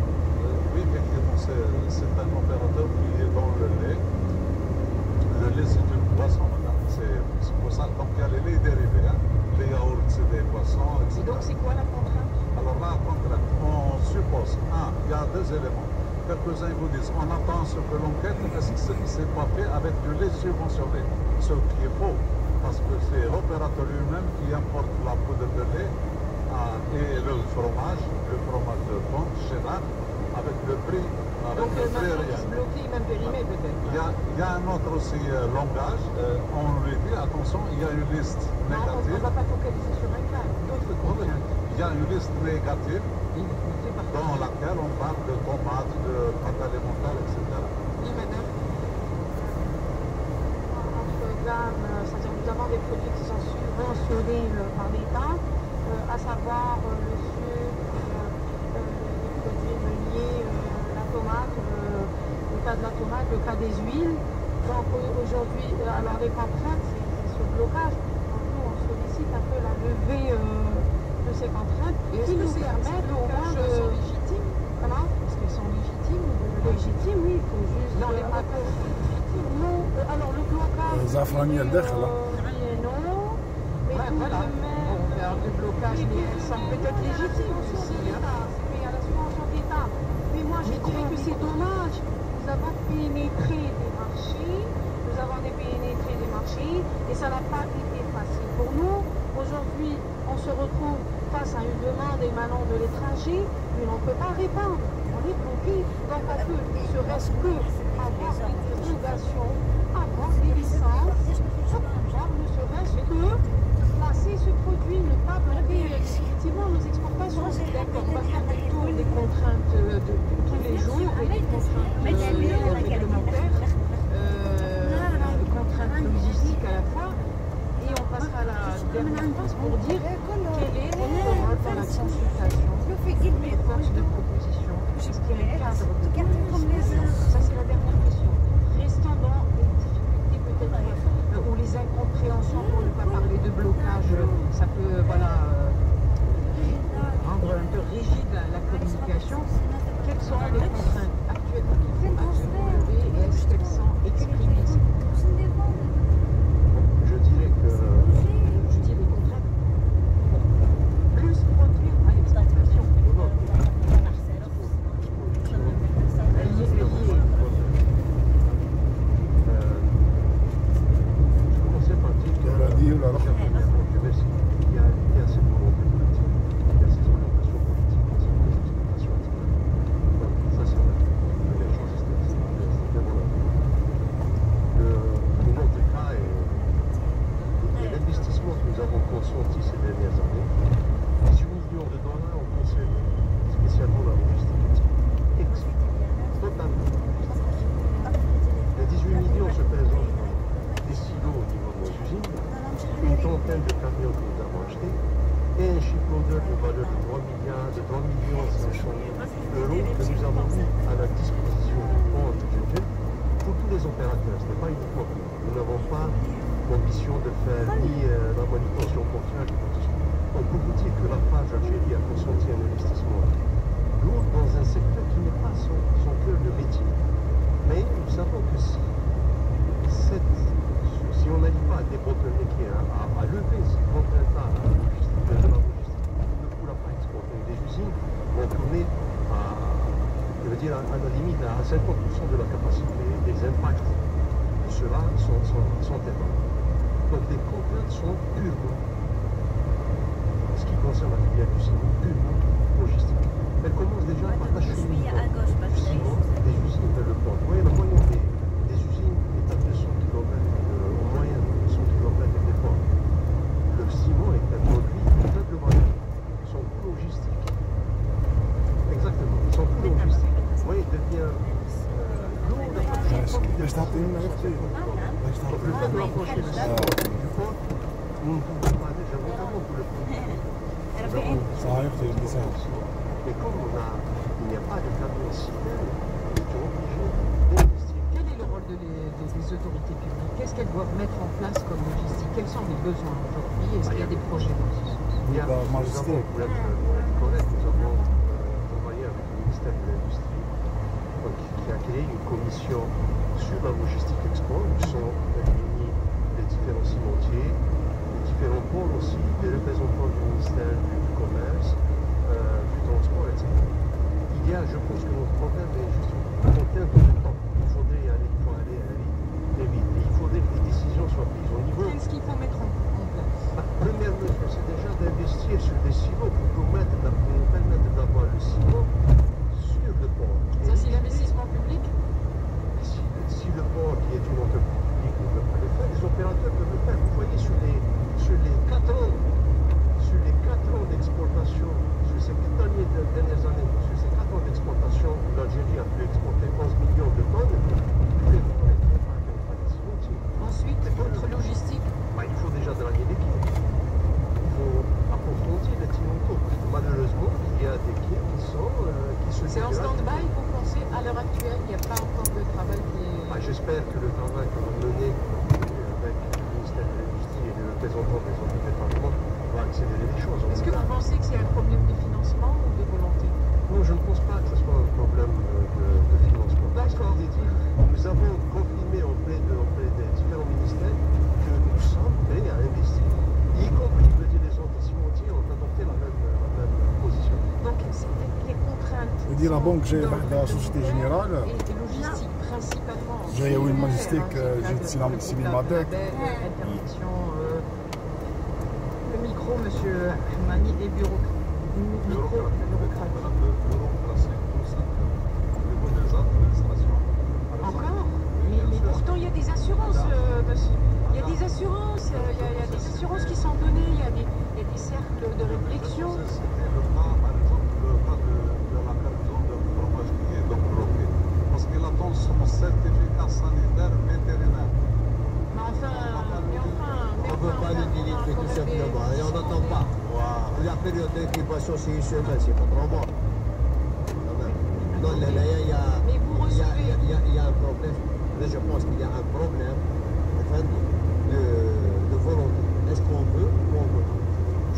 oui, effectivement, c'est un opérateur qui est dans le lait. Le lait, c'est une boisson, madame. C'est pour ça, donc il y a les laits dérivés. Hein. Les yaourts, c'est des boissons, etc. Et donc, c'est quoi la contrainte? Alors là, la contrainte, on suppose, il y a 2 éléments. Quelques-uns vous disent, on attend ce que l'enquête, est-ce que c'est pas fait avec du lait subventionné? Ce qui est faux, parce que c'est l'opérateur lui-même qui importe la poudre de lait et le fromage de blanc, cheddar, avec le prix. Donc le marchandise bloqué, même périmé peut-être. Il y a un autre aussi langage. On lui dit, attention, il y a une liste négative. On ne va pas focaliser sur un cas, d'autres contraintes. Il y a une liste négative dans laquelle on parle de tomates, de pâte alimentaire, etc. Oui, madame. Entre gamme, c'est-à-dire nous avons des produits qui sont subventionnés par l'État, à savoir le sucre, les produits meuniers, la tomate, le cas de la tomate, le cas des huiles. Donc aujourd'hui, alors les contraintes, c'est ce blocage. Donc nous, on sollicite un peu la levée de ces contraintes qui nous permettent au moins de... sont légitimes. Comment? Est-ce qu'elles sont légitimes? Légitimes, oui, il faut juste... Non, les pratiques légitimes, non. Alors le blocage... زعفرانية الداخل. non. Mais voilà. On fait un blocage, mais elles sont peut-être légitimes aussi. Mais à l'assurance d'État. Mais moi, je dirais que c'est dommage. Nous avons pénétré des marchés, et ça n'a pas été facile pour nous. Aujourd'hui, on se retrouve face à une demande émanant de l'étranger, mais on ne peut pas répondre. On est bloqué. Donc on peut, ne serait-ce que avoir des dérogations, avoir des licences, pour pouvoir ne serait-ce que placer ce produit, ne pas bloquer effectivement nos exportations. D'accord, on va faire le tour des contraintes de tous les jours et des contraintes réglementaires, contraintes logistiques à la fois. Et on passera à la dernière phase pour dire quel est notre rôle dans la consultation des forces de proposition. Est-ce qu'il y a un cadre de discussion? Ça, c'est la dernière question. Restons dans les difficultés peut-être ou les incompréhensions, pour ne pas parler de blocage, ça peut rendre un peu rigide la communication. Quelles sont les contraintes actuellement qu'il faut absolument lever et est-ce qu'elles sont exprimées? Je dirais que... Je dis les contraintes. Plus produire à l'exportation. Je commençais par dire que il y a cette volonté politique, il y a ces orientations politiques, il y a ces explications, etc. Donc, ça, c'est la première chose, c'était mon avis. Le notre cas est l'investissement que nous avons consenti ces dernières années. 18 millions de dollars ont concerné spécialement la logistique, totalement. Les 18 millions se présentent des silos au niveau de nos usines, une trentaine de camions que nous avons achetés, et un shiploader de valeur de 3 millions 500 euros que nous avons mis à la disposition du port de Djeddah pour tous les opérateurs. Ce n'est pas uniquement pour nous. Nous n'avons pas l'ambition de faire ni la manutention portuaire. On peut vous dire que la page Algérie a consenti un investissement lourd dans un secteur qui n'est pas son cœur de métier. Mais nous savons que si on n'arrive pas à débloquer, à lever ces contraintes-là de la logistique, ne pourra pas exporter. Les usines vont tourner à la limite à 50% de la capacité, des impacts sont énormes. Donc les contraintes sont purement, ce qui concerne la filière du ciment, purement logistique. Elle commence déjà par l'acheminement du ciment des usines vers le port. Vous voyez, la moyenne des usines est à 200 km, en moyenne 200 km des ports. Le ciment est un produit faiblement son coût logistique. Exactement, son coût logistique. Vous voyez, il devient lourd. باش تعطيني ما يخطي باش Donc le fait de rapprocher le ciment du port, nous ne pouvons pas déjà, notamment pour le produit. صحيح في اللسان. Mais comme il n'y a pas de camion citerne, ils sont obligés d'investir. Quel est le rôle des autorités publiques? Qu'est-ce qu'elles doivent mettre en place comme logistique? Quels sont les besoins aujourd'hui? Est-ce qu'il y a des projets dans ce sens? Nous avons, pour être correct, nous avons travaillé avec le ministère de l'Industrie qui a créé une commission sur la logistique export où sont réunis les différents cimentiers, les différents pôles aussi, les représentants du ministère du Commerce, du transport, etc. Il y a, je pense que notre problème est juste une contrainte de temps. Il faudrait aller à un rythme vite. Il faudrait que les décisions soient prises au niveau. Qu'est-ce qu'il faut mettre en place? La première mesure, c'est déjà d'investir sur des silos pour permettre d'avoir le silo sur le port. Ça, c'est l'investissement public? Si le port, qui est une entreprise publique, ne veut pas le faire, les opérateurs peuvent le faire. Vous voyez, sur les 4 ans d'exportation, sur ces dernières années, sur ces 4 ans d'exportation, l'Algérie a pu exporter 11 millions de tonnes. Ensuite, autre logistique? Il faut déjà draguer l'équipe. Il faut approfondir les timontos. Malheureusement, il y a des quais qui se C'est en stand-by, vous pensez, à l'heure actuelle? Il n'y a pas encore de travail qui est... J'espère que le travail que l'on menait avec le ministère de l'Industrie et les représentants des autres départements va accélérer les choses. Est-ce que vous pensez que c'est un problème de financement ou de volonté? Non, je ne pense pas que ce soit un problème de financement. D'accord. Nous avons confirmé auprès des différents ministères que nous sommes prêts à investir, y compris, je veux dire, les autres cimentiers ont adopté la même position. Donc, les contraintes... ودي لا بنك جايه بحدا سوسيتي جينيرال et logistique principalement. جايه وين ماجستيك جيت سينماتيك. Interdiction. Le micro, monsieur Hamani, est bureaucrate. Encore? Mais pourtant, il y a des assurances, monsieur. Il y a des assurances, il y a des assurances qui sont données, il y a des cercles de réflexion. C'était le cas, par exemple, le cas de la cargaison de fromage qui est donc bloqué. Parce qu'il attend son certificat sanitaire vétérinaire. Mais enfin... On ne peut pas le délivrer tout simplement, et on n'entend pas. La période d'incubation, c'est une semaine, c'est pas 3 mois. Non, là, il y a un problème. Là, je pense qu'il y a un problème de volonté. Est-ce qu'on veut ou on veut pas?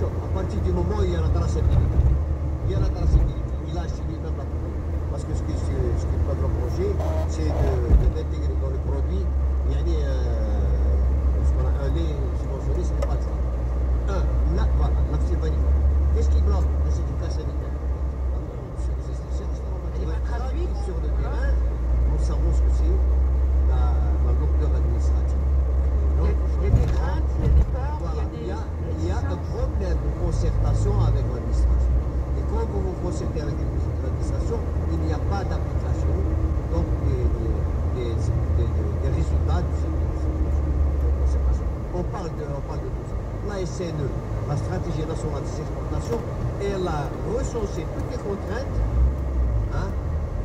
À partir du moment où il y a la traçabilité, il a acheté lui-même la produit. Parce que ce qu'il peut reprocher, c'est d'intégrer dans le produit, il y a un lait subventionné, ce n'est pas ça. Là, voilà, l'absylvanifère. Qu'est-ce qui bloque le certificat sanitaire? Sur le terrain, nous savons ce que c'est la lourdeur administrative. Il y a des craintes, il y a des peurs, voilà, il y a un problème de concertation avec l'administration. Et quand vous vous concertez avec l'administration, il n'y a pas d'application donc des résultats de cette concertation. On parle de tout ça. La SNE, la stratégie nationale des exportations, elle a recensé toutes les contraintes.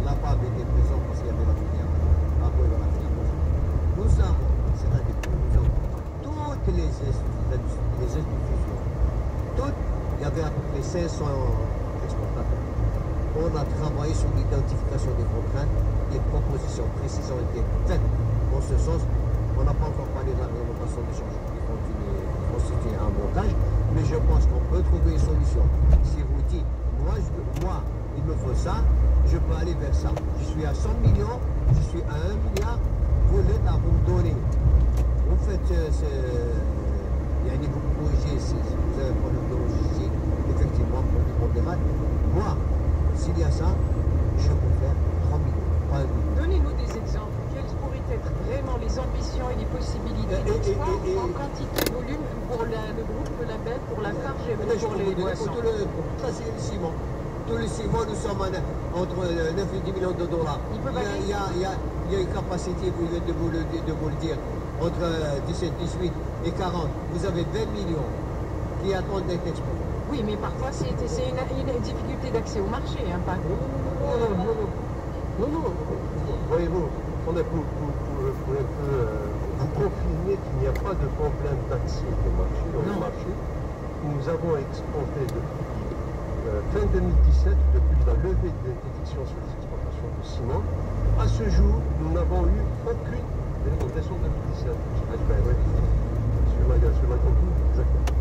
La PAB était présente parce qu'il y avait la filière. Nous avons, c'est-à-dire que nous avons toutes les institutions, il y avait à peu près 500 exportateurs. On a travaillé sur l'identification des contraintes, des propositions précises ont été faites en ce sens. On n'a pas encore parlé de la réglementation des changements qui constitue un blocage, mais je pense qu'on peut trouver une solution. Si vous dites, moi, il me faut ça, je peux aller vers ça. Je suis à 100 millions, je suis à 1 milliard, vous l'êtes à vous me donner. Vous faites, il y a vous corrigez, si vous avez un problème de logistique, effectivement, pondéral. Moi, s'il y a ça, je peux faire 3 millions, pas 1 million. Donnez-nous des exemples. Quelles pourraient être vraiment les ambitions les possibilités d'export en quantité, volume pour le groupe, le label, pour la farge et pour les boissons. Ça, c'est le ciment. Tous les 6 mois, nous sommes entre 9 et 10 millions de dollars. Il y a une capacité, vous venez de vous le dire, entre 17, 18 et 40. Vous avez 20 millions qui attendent d'être exportés. Oui, mais parfois c'est une difficulté d'accès au marché, hein, pas Non. Voyez-vous, on a pour un peu vous confirmer qu'il n'y a pas de problème d'accès au marché. Nous avons exporté depuis fin 2017, depuis la levée de l'interdiction sur les exportations de ciment. À ce jour, nous n'avons eu aucune délégation de 2017. Sur la contenu, exactement.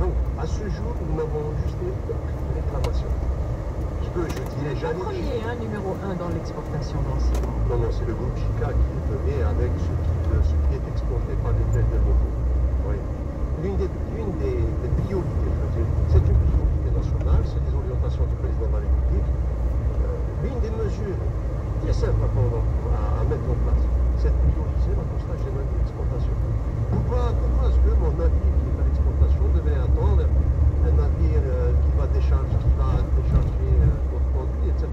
Donc, à ce jour, nous n'avons enregistré aucune réclamation. Je dirais jamais. Le premier, numéro 1 dans l'exportation dans le ciment. Non, c'est le groupe Chica qui est premier avec ce qui est exporté par les têtes de locaux. Oui. L'une des priorités, je veux dire, c'est une priorité nationale, c'est les orientations du président de la République. L'une des mesures très simples à mettre en place, c'est de prioriser la constat général de l'exportation. Pourquoi est-ce que mon navire qui est à l'exportation devait attendre un navire qui va décharger notre produit, etc.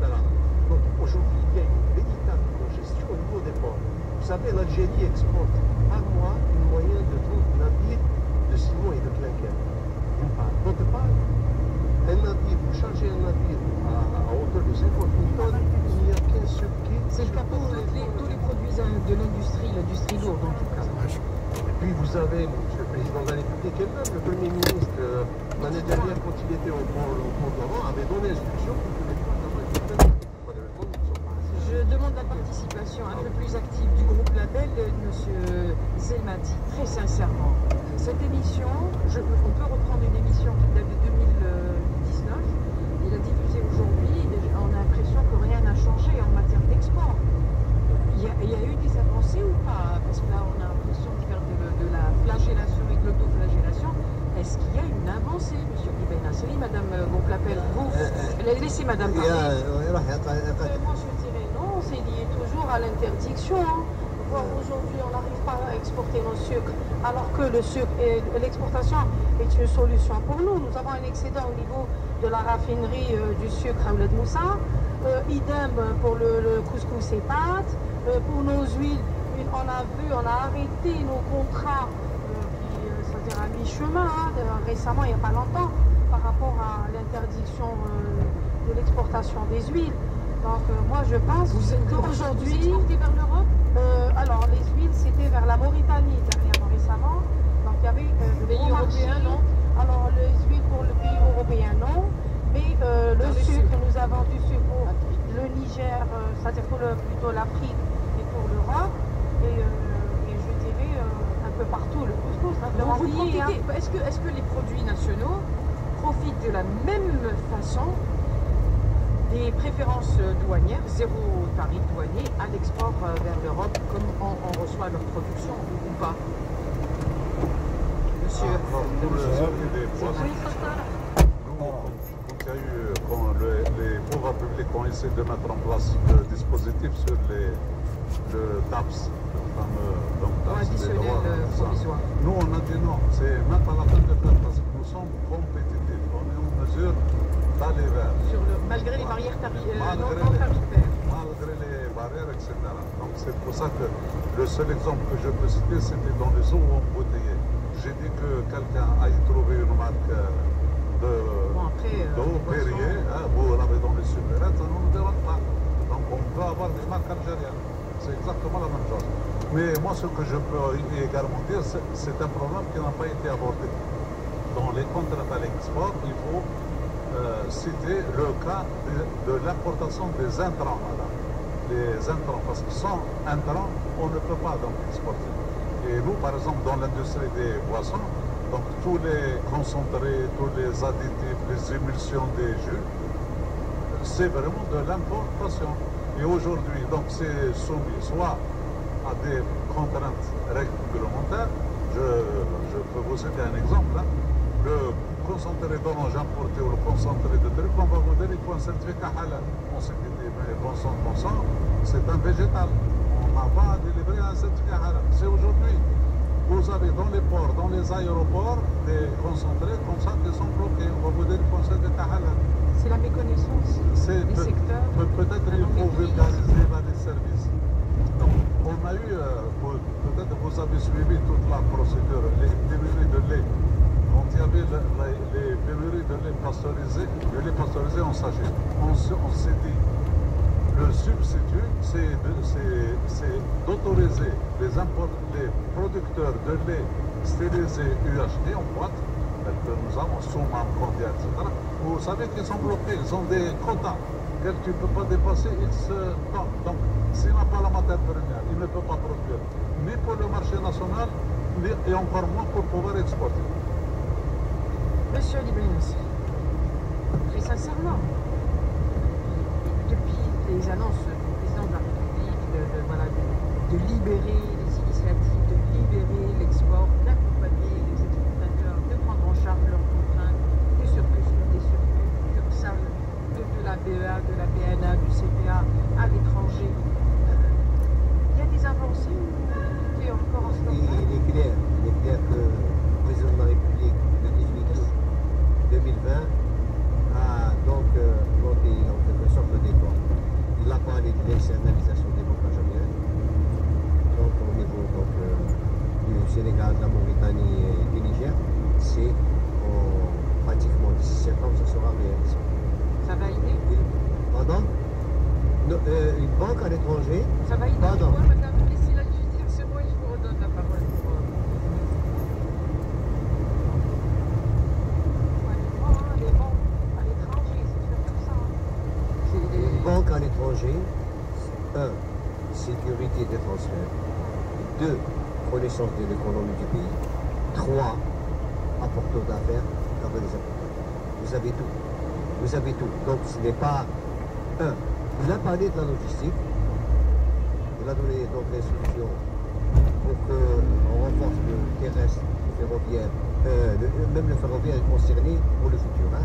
Donc aujourd'hui, il y a une véritable congestion au niveau des ports. Vous savez, l'Algérie exporte par mois une moyenne de 30 navires de ciment et de clinker. D'une part. D'autre part, vous chargez un navire à hauteur de 50 000 tonnes, il n'y a qu'un seul quai. C'est le cas pour tous les produits de l'industrie lourde en tout cas. Et puis vous avez Monsieur le Président de la République elle-même, le Premier ministre, l'année dernière, quand il était au port d'Oran, avait donné instruction pour que les ports d'Oran étaient. Je demande la participation un peu plus active du groupe Label de M. Zelmati, très sincèrement. Cette émission, on peut reprendre une émission qui date de 2019, il a diffusé aujourd'hui, on a l'impression que rien n'a changé en matière d'export. Il y a eu des avancées ou pas? Parce que là, on a l'impression de faire de la flagellation et de l'autoflagellation. Est-ce qu'il y a une avancée, M. Ibn Nasseri, Madame Gonflapel? Vous, laissez Madame parler. Moi, je dirais non, c'est lié toujours à l'interdiction. Aujourd'hui, on n'arrive pas à exporter nos sucres, alors que l'exportation est une solution pour nous. Nous avons un excédent au niveau de la raffinerie du sucre à Ouled Moussa. Idem pour le couscous et pâtes. Pour nos huiles, on a arrêté nos contrats, c'est-à-dire à mi-chemin, récemment, il n'y a pas longtemps, par rapport à l'interdiction de l'exportation des huiles. Donc moi je pense qu'aujourd'hui... Vous exportez vers l'Europe? Alors les huiles c'était vers la Mauritanie dernièrement récemment. Donc il y avait le pays européen, non? Alors les huiles pour le pays européen non. Mais le sucre, nous avons du sucre pour le Niger, c'est-à-dire pour plutôt l'Afrique et pour l'Europe. Et je dirais un peu partout le couscous. Est-ce que les produits nationaux profitent de la même façon des préférences douanières, zéro tarif douanier à l'export vers l'Europe, comme on reçoit leur production ou pas? Monsieur. Quand les pouvoirs publics ont essayé de mettre en place le dispositif sur le TAPS, le fameux TAPS, provisoire. Nous, on a dit non, c'est même pas la peine de faire parce que nous sommes compétitifs. On est en mesure d'aller vers. Malgré les barrières tarifaires. Malgré les barrières, etc. Donc c'est pour ça que le seul exemple que je peux citer, c'était dans les eaux embouteillées. J'ai dit que quelqu'un a y trouvé une marque d'eau Perrier, vous l'avez dans les supérettes, ça ne nous dérange pas. Donc on peut avoir des marques algériennes. C'est exactement la même chose. Mais moi, ce que je peux également dire, c'est un problème qui n'a pas été abordé. Dans les contrats à l'export, il faut citer le cas de l'importation des intrants, madame. Les intrants, parce que sans intrants, on ne peut pas donc exporter. Et nous, par exemple, dans l'industrie des boissons, donc tous les concentrés, tous les additifs, les émulsions des jus, c'est vraiment de l'importation. Et aujourd'hui, donc c'est soumis soit à des contraintes réglementaires. Je peux vous citer un exemple. Le concentré d'orange importé ou le concentré de truc, on va vous dire qu'il faut un certificat halal. On s'est dit, mais bon sang, c'est un végétal. On n'a pas délivré un certificat halal. C'est aujourd'hui. des aéroports, des concentrés comme ça qui sont bloqués. On va vous dire le conseil de Tahala. C'est la méconnaissance des secteurs. Peut-être il faut vulgariser les services. Donc, on a eu, peut-être vous avez suivi toute la procédure, les pénuries de lait. Quand il y avait les pénuries de lait pasteurisé, le lait pasteurisé en sachet, on s'est dit, le substitut, c'est d'autoriser les producteurs de lait stérilisé UHT en boîte, que nous avons Soumam, Condia, etc. Vous savez qu'ils sont bloqués, ils ont des quotas que tu ne peux pas dépasser X temps. Donc, s'il n'a pas la matière première, il ne peut pas produire, ni pour le marché national, et encore moins pour pouvoir exporter. Monsieur Librins, très sincèrement, depuis les annonces du président de la République de libérer les initiatives, de libérer l'export, d'accompagner les exportateurs, de prendre en charge leurs contraintes, des surplus, des succursales de la BEA, de la BNA, du CPA à l'étranger. Il y a des avancées ou tout est encore en stand-by? Il est clair que le président de la République, le 18 août 2020, a donc monté en quelque sorte le décor. Il a parlé de l'externalisation des banques algériennes, donc au niveau du Sénégal, de la Mauritanie et du Niger. C'est pratiquement d'ici septembre, ça sera réalisé. Ça va aider? Pardon? Une banque à l'étranger? Ça va aider? Pardon? Moi, madame, laissez-la juste dire ce mot et je vous redonne la parole pour... les banques à l'étranger, c'est toujours comme ça. Une banque à l'étranger, 1. Sécurité des transferts. 2. Connaissance de l'économie du pays. 3. Apporteur d'affaires dans les apporteurs. Vous avez tout. Vous avez tout. Donc ce n'est pas... 1. Il a parlé de la logistique. Il a donné donc les solutions pour qu'on renforce le terrestre, le ferroviaire. Même le ferroviaire est concerné pour le futur. Hein.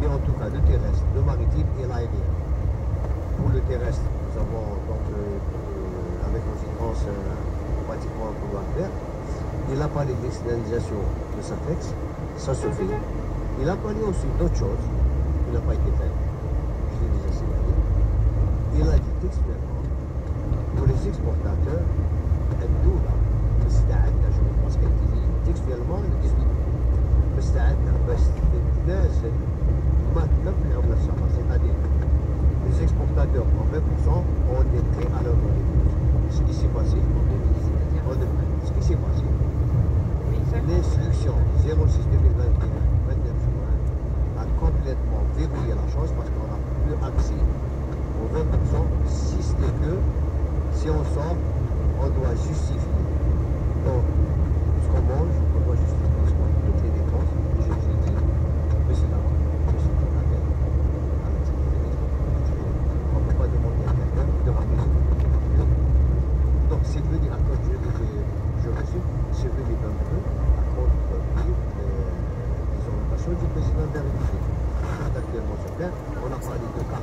Mais en tout cas, le terrestre, le maritime et l'aérien. Pour le terrestre, nous avons donc avec Logitranche pratiquement un couloir vert. Il a parlé de l'externalisation de Safex, ça se fait. Il a parlé aussi d'autres choses qui n'ont pas été faites. Je l'ai déjà signalé. Il a dit textuellement pour les exportateurs, الدولة مستعدة je pense qu'elle dit textuellement le 18 مستعدة بس تنازل مطلب العملة الصعبة, c'est-à-dire les exportateurs en 20%, on est prêt à leur donner ce qui s'est passé en 2010, ce qui s'est passé. L'instruction 06-2021, 29 juin, a complètement verrouillé la chose parce qu'on n'a plus accès aux 20%, si ce n'est que si on sort, on doit justifier. Donc, ce qu'on mange, on doit justifier toutes les dépenses. J'ai dit, mais c'est d'abord, on ne peut pas demander à quelqu'un de ramener. Donc, c'est venu à cause, je résume, c'est venu d'un peu à cause des orientations du président de la République. Actuellement sur Terre, on a parlé de cas.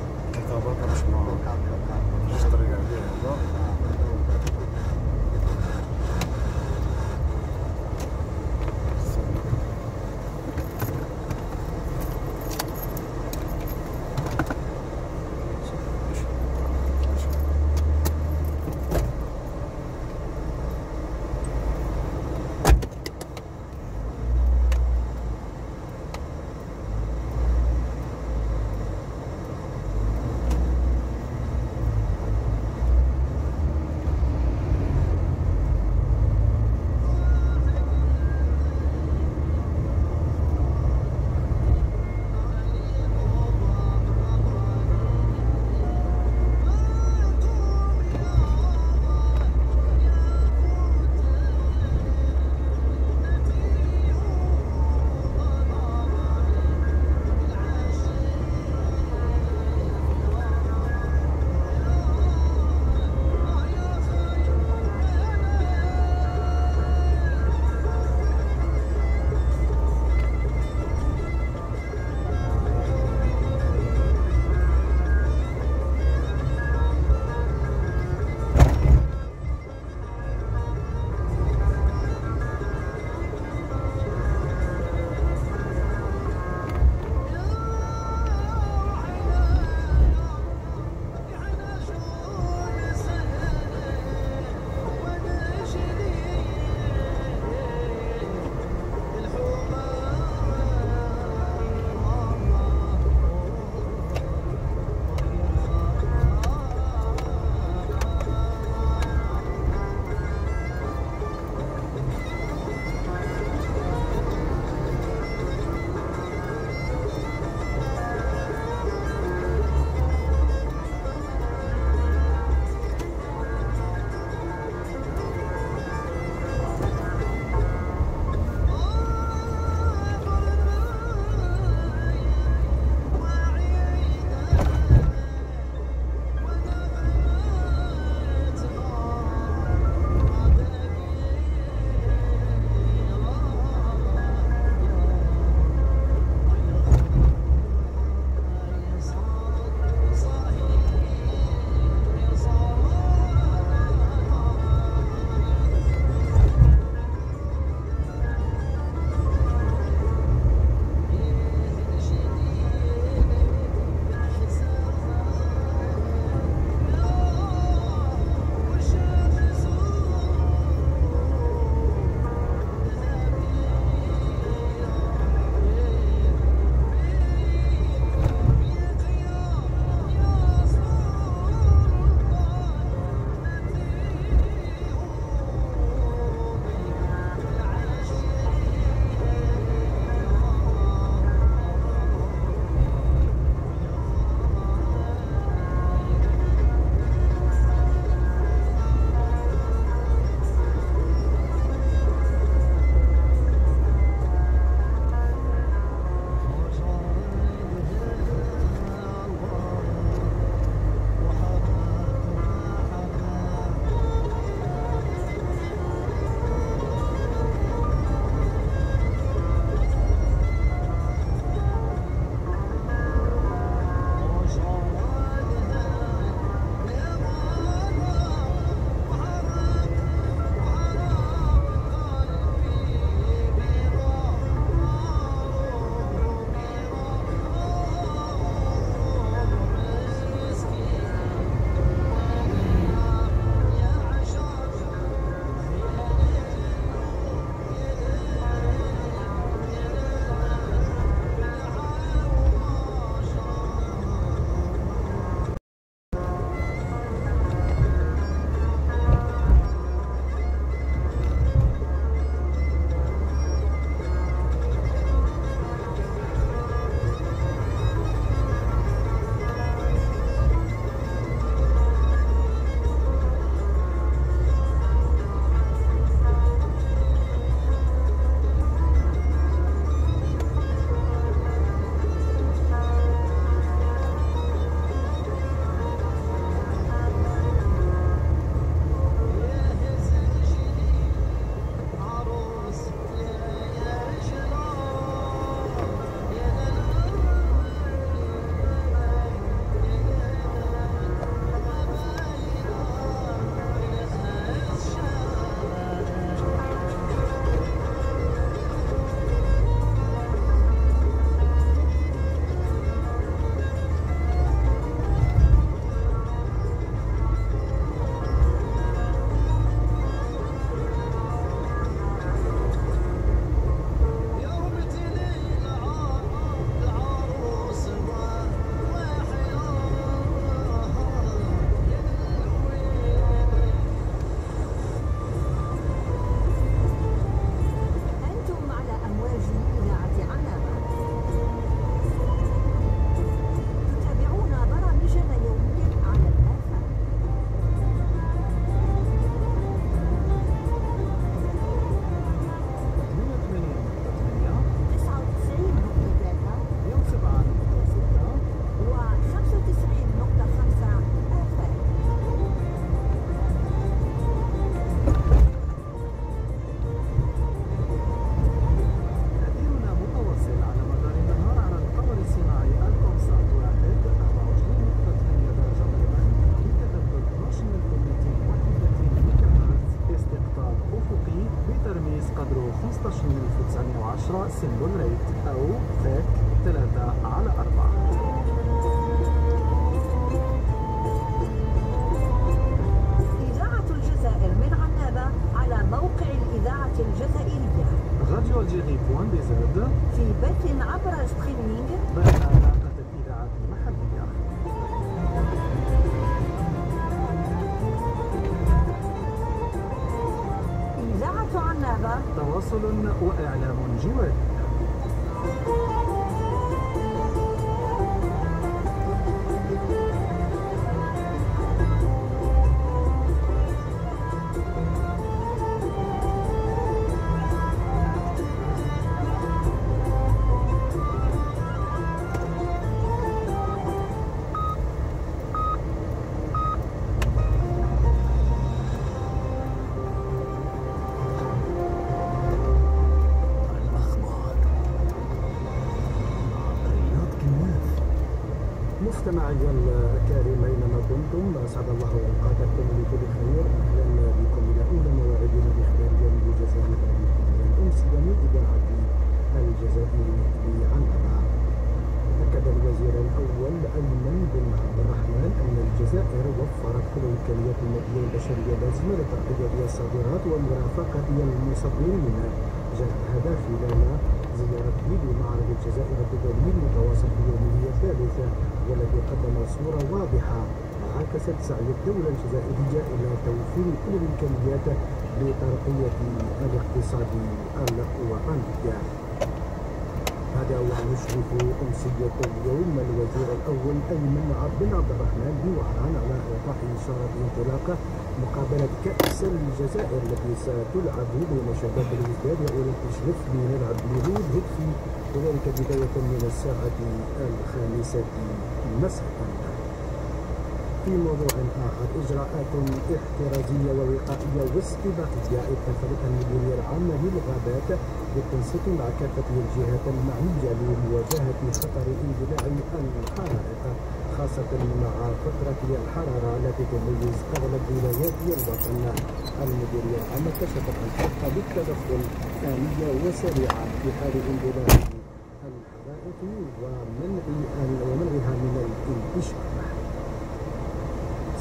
قدره 15910 سيمبل ريت أو فاك 3/4. إذاعة الجزائر من عنابة على موقع الإذاعة الجزائرية راديو الجيري .dz في بث عبر ستريمينج ضمن باقة الإذاعات المحلية. إذاعة عنابة تواصل وإعلام جواري. مستمعي الكريم اينما كنتم اسعد الله اوقاتكم بكل خير. اهلا بكم الى اولى موعدنا الاخباريه للجزائر الامسيه من اذاعه الجزائر بعنابه. اكد الوزير الاول ايمن بن عبد الرحمن ان الجزائر وفرت كل الامكانيات الماديه والبشريه اللازمه لترقيه الصادرات ومرافقه المصدرين. جاء هذا خلال زيارته لمعرض الجزائر الدولي المتواصل في يومه الثالث، والذي قدم صورة واضحة عكست سعي الدولة الجزائرية إلى توفير كل الإمكانيات لترقية الاقتصاد الوطني. هذا ويشرف أمسية اليوم الوزير الأول أيمن بن عبد الرحمن بوعران على إعطاء إشارة انطلاق مقابلة كأس الجزائر التي ستلعب بين شباب الوزداد وأولمبيك لملعب اليهود هيدفي، وذلك بداية من الساعة 5 مساء. في موضوع آخر، إجراءات احترازية ووقائية واستباقية اتخذتها المديرية العامة للغابات بالتنسيق مع كافة الجهات المعنية لمواجهة خطر اندلاع الحرائق، خاصة مع فترة الحرارة التي تميز أغلب ولايات الوطن. المديرية العامة كشفت الحق بالتدخل آنية وسريعة في حال اندلاع الحرائق ومنعها من الانتشار.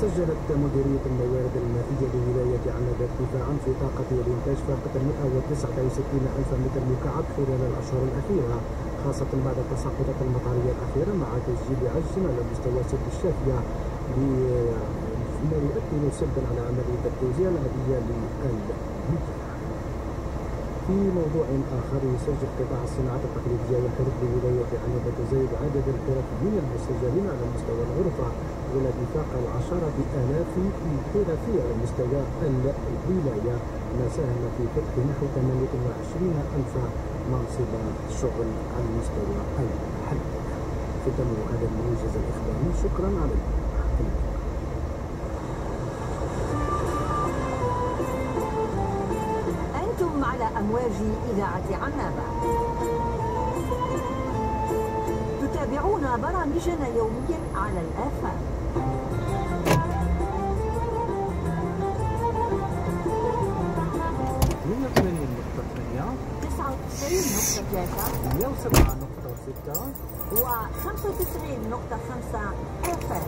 سجلت مديرية الموارد المائية لولاية عنابة ارتفاعا في طاقة الإنتاج فاق 169 ألف متر مكعب خلال الأشهر الأخيرة، خاصة بعد التساقطات المطرية الأخيرة مع تسجيل عجز على مستوى سد الشافية ما يؤثر سلبا على عملية التوزيع العادية للمياه. في موضوع آخر، يسجل قطاع الصناعات التقليدية والحرف بولاية عنابة تزايد عدد الحرفيين المسجلين على مستوى الغرفة، والذي فاق 10,000 حرفي على مستوى الولاية، ما ساهم في فتح نحو 28,000 منصب شغل على المستوى المحلي. ختام هذا الموجز الإخباري، شكرا على أنتم على أمواج إذاعة عنابة، تتابعون برامجنا يوميا على الآفاق. 99.8 107.6 و 95.5 FM.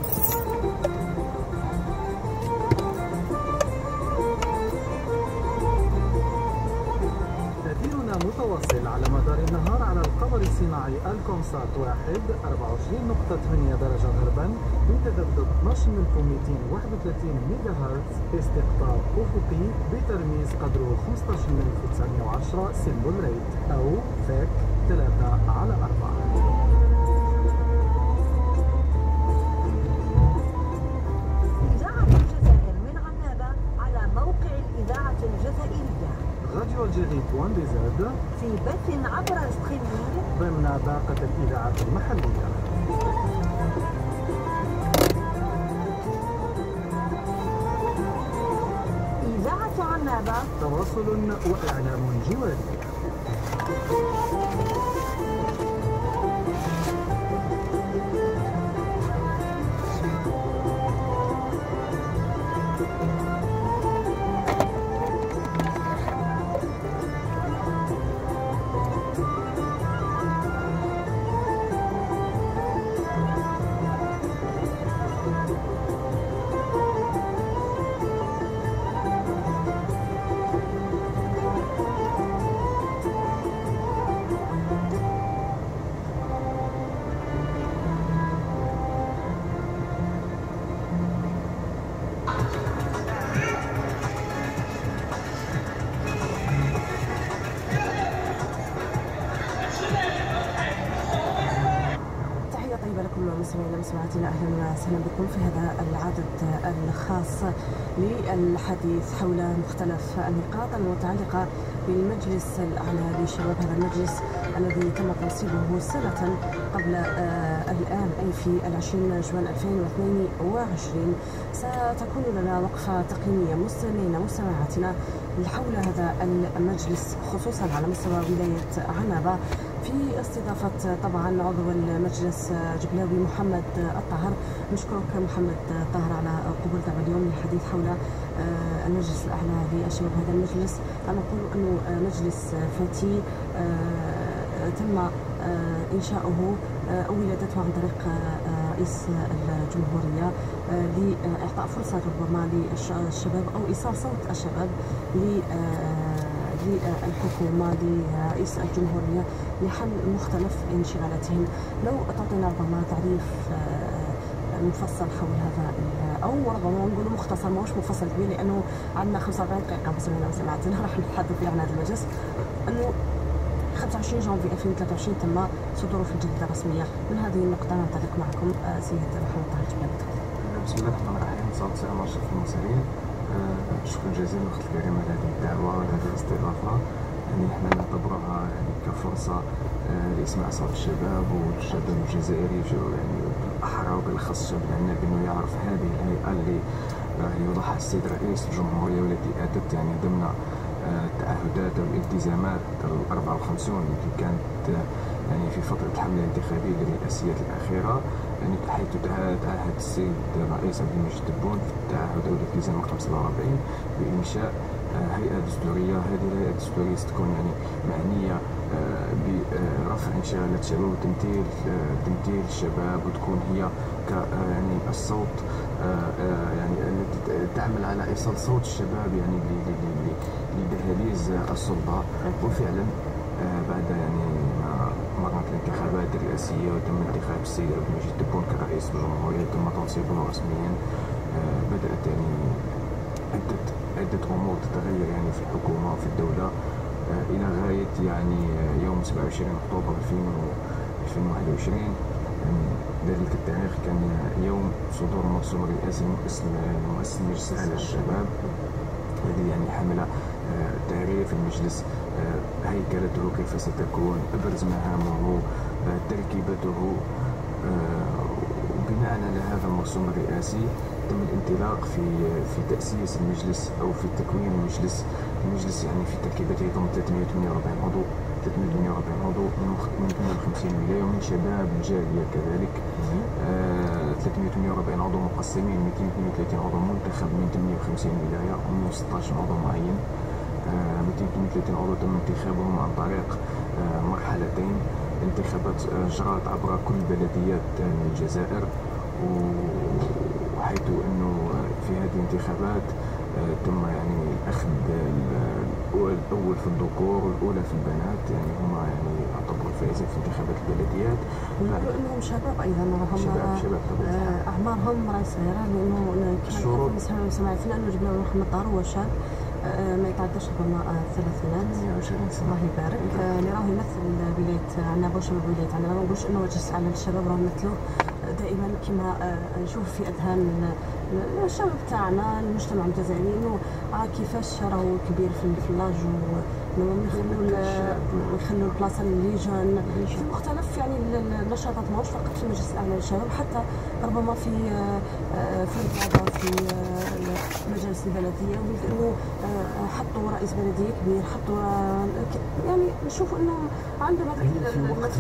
تأثيرنا متواصل على مدار النهار على القمر الصناعي الكونسات 1 24.8 درجة غربا بتذبذب 12231 ميجا هرتز باستقطاب أفقي بترميز قدره 15910 سيمبل ريت أو فاك 3/4. إذاعة الجزائر من عنابة على موقع الإذاعة الجزائرية راديو الجيري .dz في بث عبر ستريمينج ضمن باقة الإذاعات المحلية. إذاعة عنابة تواصل وإعلام جواري. مشاهدينا أهلا وسهلا بكم في هذا العدد الخاص للحديث حول مختلف النقاط المتعلقة بالمجلس الأعلى لشباب. هذا المجلس الذي تم تنصيبه سنة قبل الآن أي في 20 جوان 2022. ستكون لنا وقفة تقييمية مستمعينا مستمعاتنا حول هذا المجلس خصوصا على مستوى ولاية عنابة في استضافة طبعا عضو المجلس جبلاوي محمد الطاهر. نشكرك محمد الطاهر على قبول دعوة اليوم للحديث حول المجلس الأعلى للشباب. هذا المجلس أنا أقول أنه مجلس فتي تم إنشاؤه أو ولادته عن طريق رئيس الجمهورية لإعطاء فرصة ربما للشباب أو إيصال صوت الشباب للحكومة لرئيس الجمهورية لحل مختلف انشغالاتهم. لو تعطينا ربما تعريف مفصل حول هذا او ربما نقول مختصر ماهوش مفصل كبير لانه عندنا 45 دقيقه مستمعينا ومستمعاتنا راح نتحدث عن هذا المجلس. انه 25 جانفي 2023 تم صدوره في الجريده الرسميه. من هذه النقطه ننطلق معكم سيد محمد الطاهر جبلاوي. بسم الله الرحمن الرحيم. صوت سلام اشرف المرسلين. شكرا جزيلا الاخت الكريمه على هذه الدعوه وهذه الاستضافه. يعني احنا نعتبرها يعني كفرصه لاسماع صوت الشباب والشباب الجزائري يعني بالاحرى وبالاخص الشباب العنابي انه يعرف هذه الهيئه اللي يوضعها السيد رئيس الجمهوريه والتي اتت يعني ضمن التعهدات والالتزامات ال 54 التي كانت يعني في فتره الحمله الانتخابيه للرئاسيات الاخيره، يعني حيث تعهد السيد الرئيس عبد المجيد تبون في التعهد او الالتزام رقم 47 بانشاء هيئه دستوريه. هذه الهيئه الدستوريه ستكون يعني معنيه برفع انشغالات الشباب وتمثيل الشباب، وتكون هي يعني الصوت يعني التي تعمل على ايصال صوت الشباب يعني لدهاليز السلطه. وفعلا بعد يعني ما مرت الانتخابات الرئاسيه وتم انتخاب السيد عبد المجيد تبون كرئيس الجمهوريه تم تنصيبه رسميا، بدات يعني عدة أمور تتغير يعني في الحكومة وفي الدولة إلى غاية يعني يوم 27 أكتوبر 2021. ذلك التاريخ كان يوم صدور مرسوم رئاسي مؤسس المجلس الأعلى للشباب، الذي يعني حمل تعريف المجلس، هيكلته كيف ستكون، أبرز مهامه، تركيبته. وبناء على هذا المرسوم الرئاسي تم الانطلاق في تأسيس المجلس أو في تكوين المجلس. المجلس يعني في تركيبته يضم 348 عضو، 348 عضو من 58 ولاية ومن شباب الجالية كذلك. 348 عضو مقسمين، 232 عضو منتخب من 58 ولاية و116 عضو معين. 232 عضو تم انتخابهم عن طريق مرحلتين، انتخابات جرت عبر كل بلديات الجزائر، وحيث انه في هذه الانتخابات تم يعني الاخذ الاول في الذكور والاولى في البنات، يعني هما يعني يعتبروا فائزين في انتخابات البلديات. ونقولوا انهم شباب ايضا، شباب اعمارهم راهي صغيره، لانه كما سمعتنا انه جبنا محمد الطاهر هو شاب ما يتعداش ربما الثلاثينات. الله يبارك. اللي راه يمثل ولايه عنابه وشباب ولايه عنابه. ما نقولش انه مجلس على الشباب راه يمثلوه دائما كما نشوف في اذهان الشباب تاعنا المجتمع الجزائري انه كيفاش راهو كبير في اللاج ويخلوا البلاصه اللي جون في مختلف يعني النشاطات، ماهوش فقط في المجلس الاعلى للشباب، حتى ربما في الرياضه، في المجالس البلديه، انه حطوا رئيس بلديه كبير، حطوا يعني نشوف انهم عندهم هذاك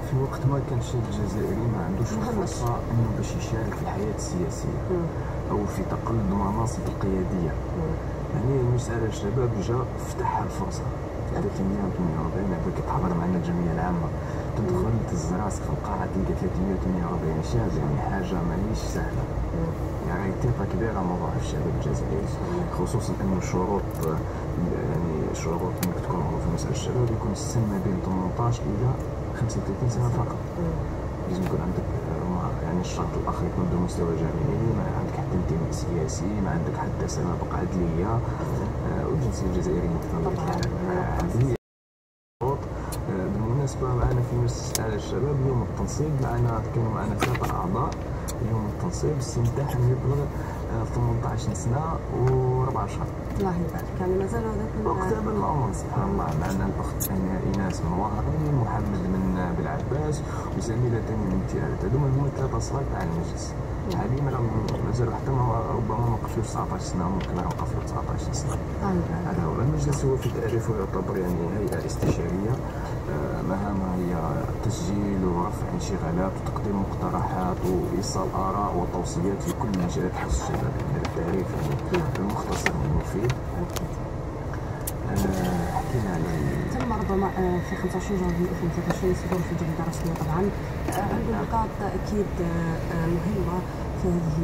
في وقت ما كان الشاب الجزائري ما عندوش الفرصه انه باش يشارك في الحياه السياسيه او في تقلد المناصب القياديه. يعني المجلس على الشباب جا فتح الفرصه. 348 هذاك كتحضر معنا الجمعيه العامه، تدخل تزراسك في القاعه تلقى 348 شاب، يعني حاجه ماهيش سهله. يعني ثقه كبيره موضوع في الشباب الجزائري، خصوصا انه الشروط يعني شروط انك تكون عضو في مسألة الشباب يكون السن ما بين 18 الى 35 سنه فقط. لازم يكون عندك يعني الشرط الاخر يكون بمستوى جامعي، ما عندك حتى انتماء سياسي، ما عندك حتى سوابق عدليه، والجنسيه الجزائريه بطبيعه الحال. بالمناسبه معنا في مجلس اعلى الشباب اليوم التنصيب كانوا معنا 3 اعضاء يوم التنصيب استمتاحا يبلغ 18 سنة و4 شهور. الله يبارك. يعني مازال هذاك وكتابا الامر سبحان الله. معنا الاخت ايناس من وهران، محمد من بالعباس، وزميله ثانيه من تيرات. هذوما هما 3 صغار تاع المجلس. حاليا راهم مازالوا حتى ربما ما وقفوش 19 سنه، ممكن راهم وقفوا 19 سنه. هذا هو المجلس. هو في تعريفه يعتبر يعني هيئه استشاريه، مهامها هي تسجيل ورفع انشغالات وتقديم مقترحات وايصال اراء وتوصيات في كل مجالات حس الشباب. هذا التعريف يعني المختصر المفيد. حكينا على تم ربما في 25 جانفي 2023 صدور في الجريده الرسميه. طبعا عنده نقاط اكيد مهمه في هذه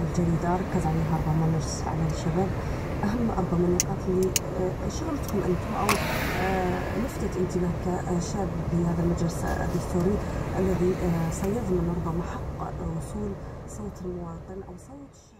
الجريده ركز عليها ربما مجلس اعلام الشباب. اهم ربما النقاط اللي شغلتكم انتم او لفتت انتباه كشاب بهذا المجلس الدستوري الذي سيضمن ربما حق وصول صوت المواطن او صوت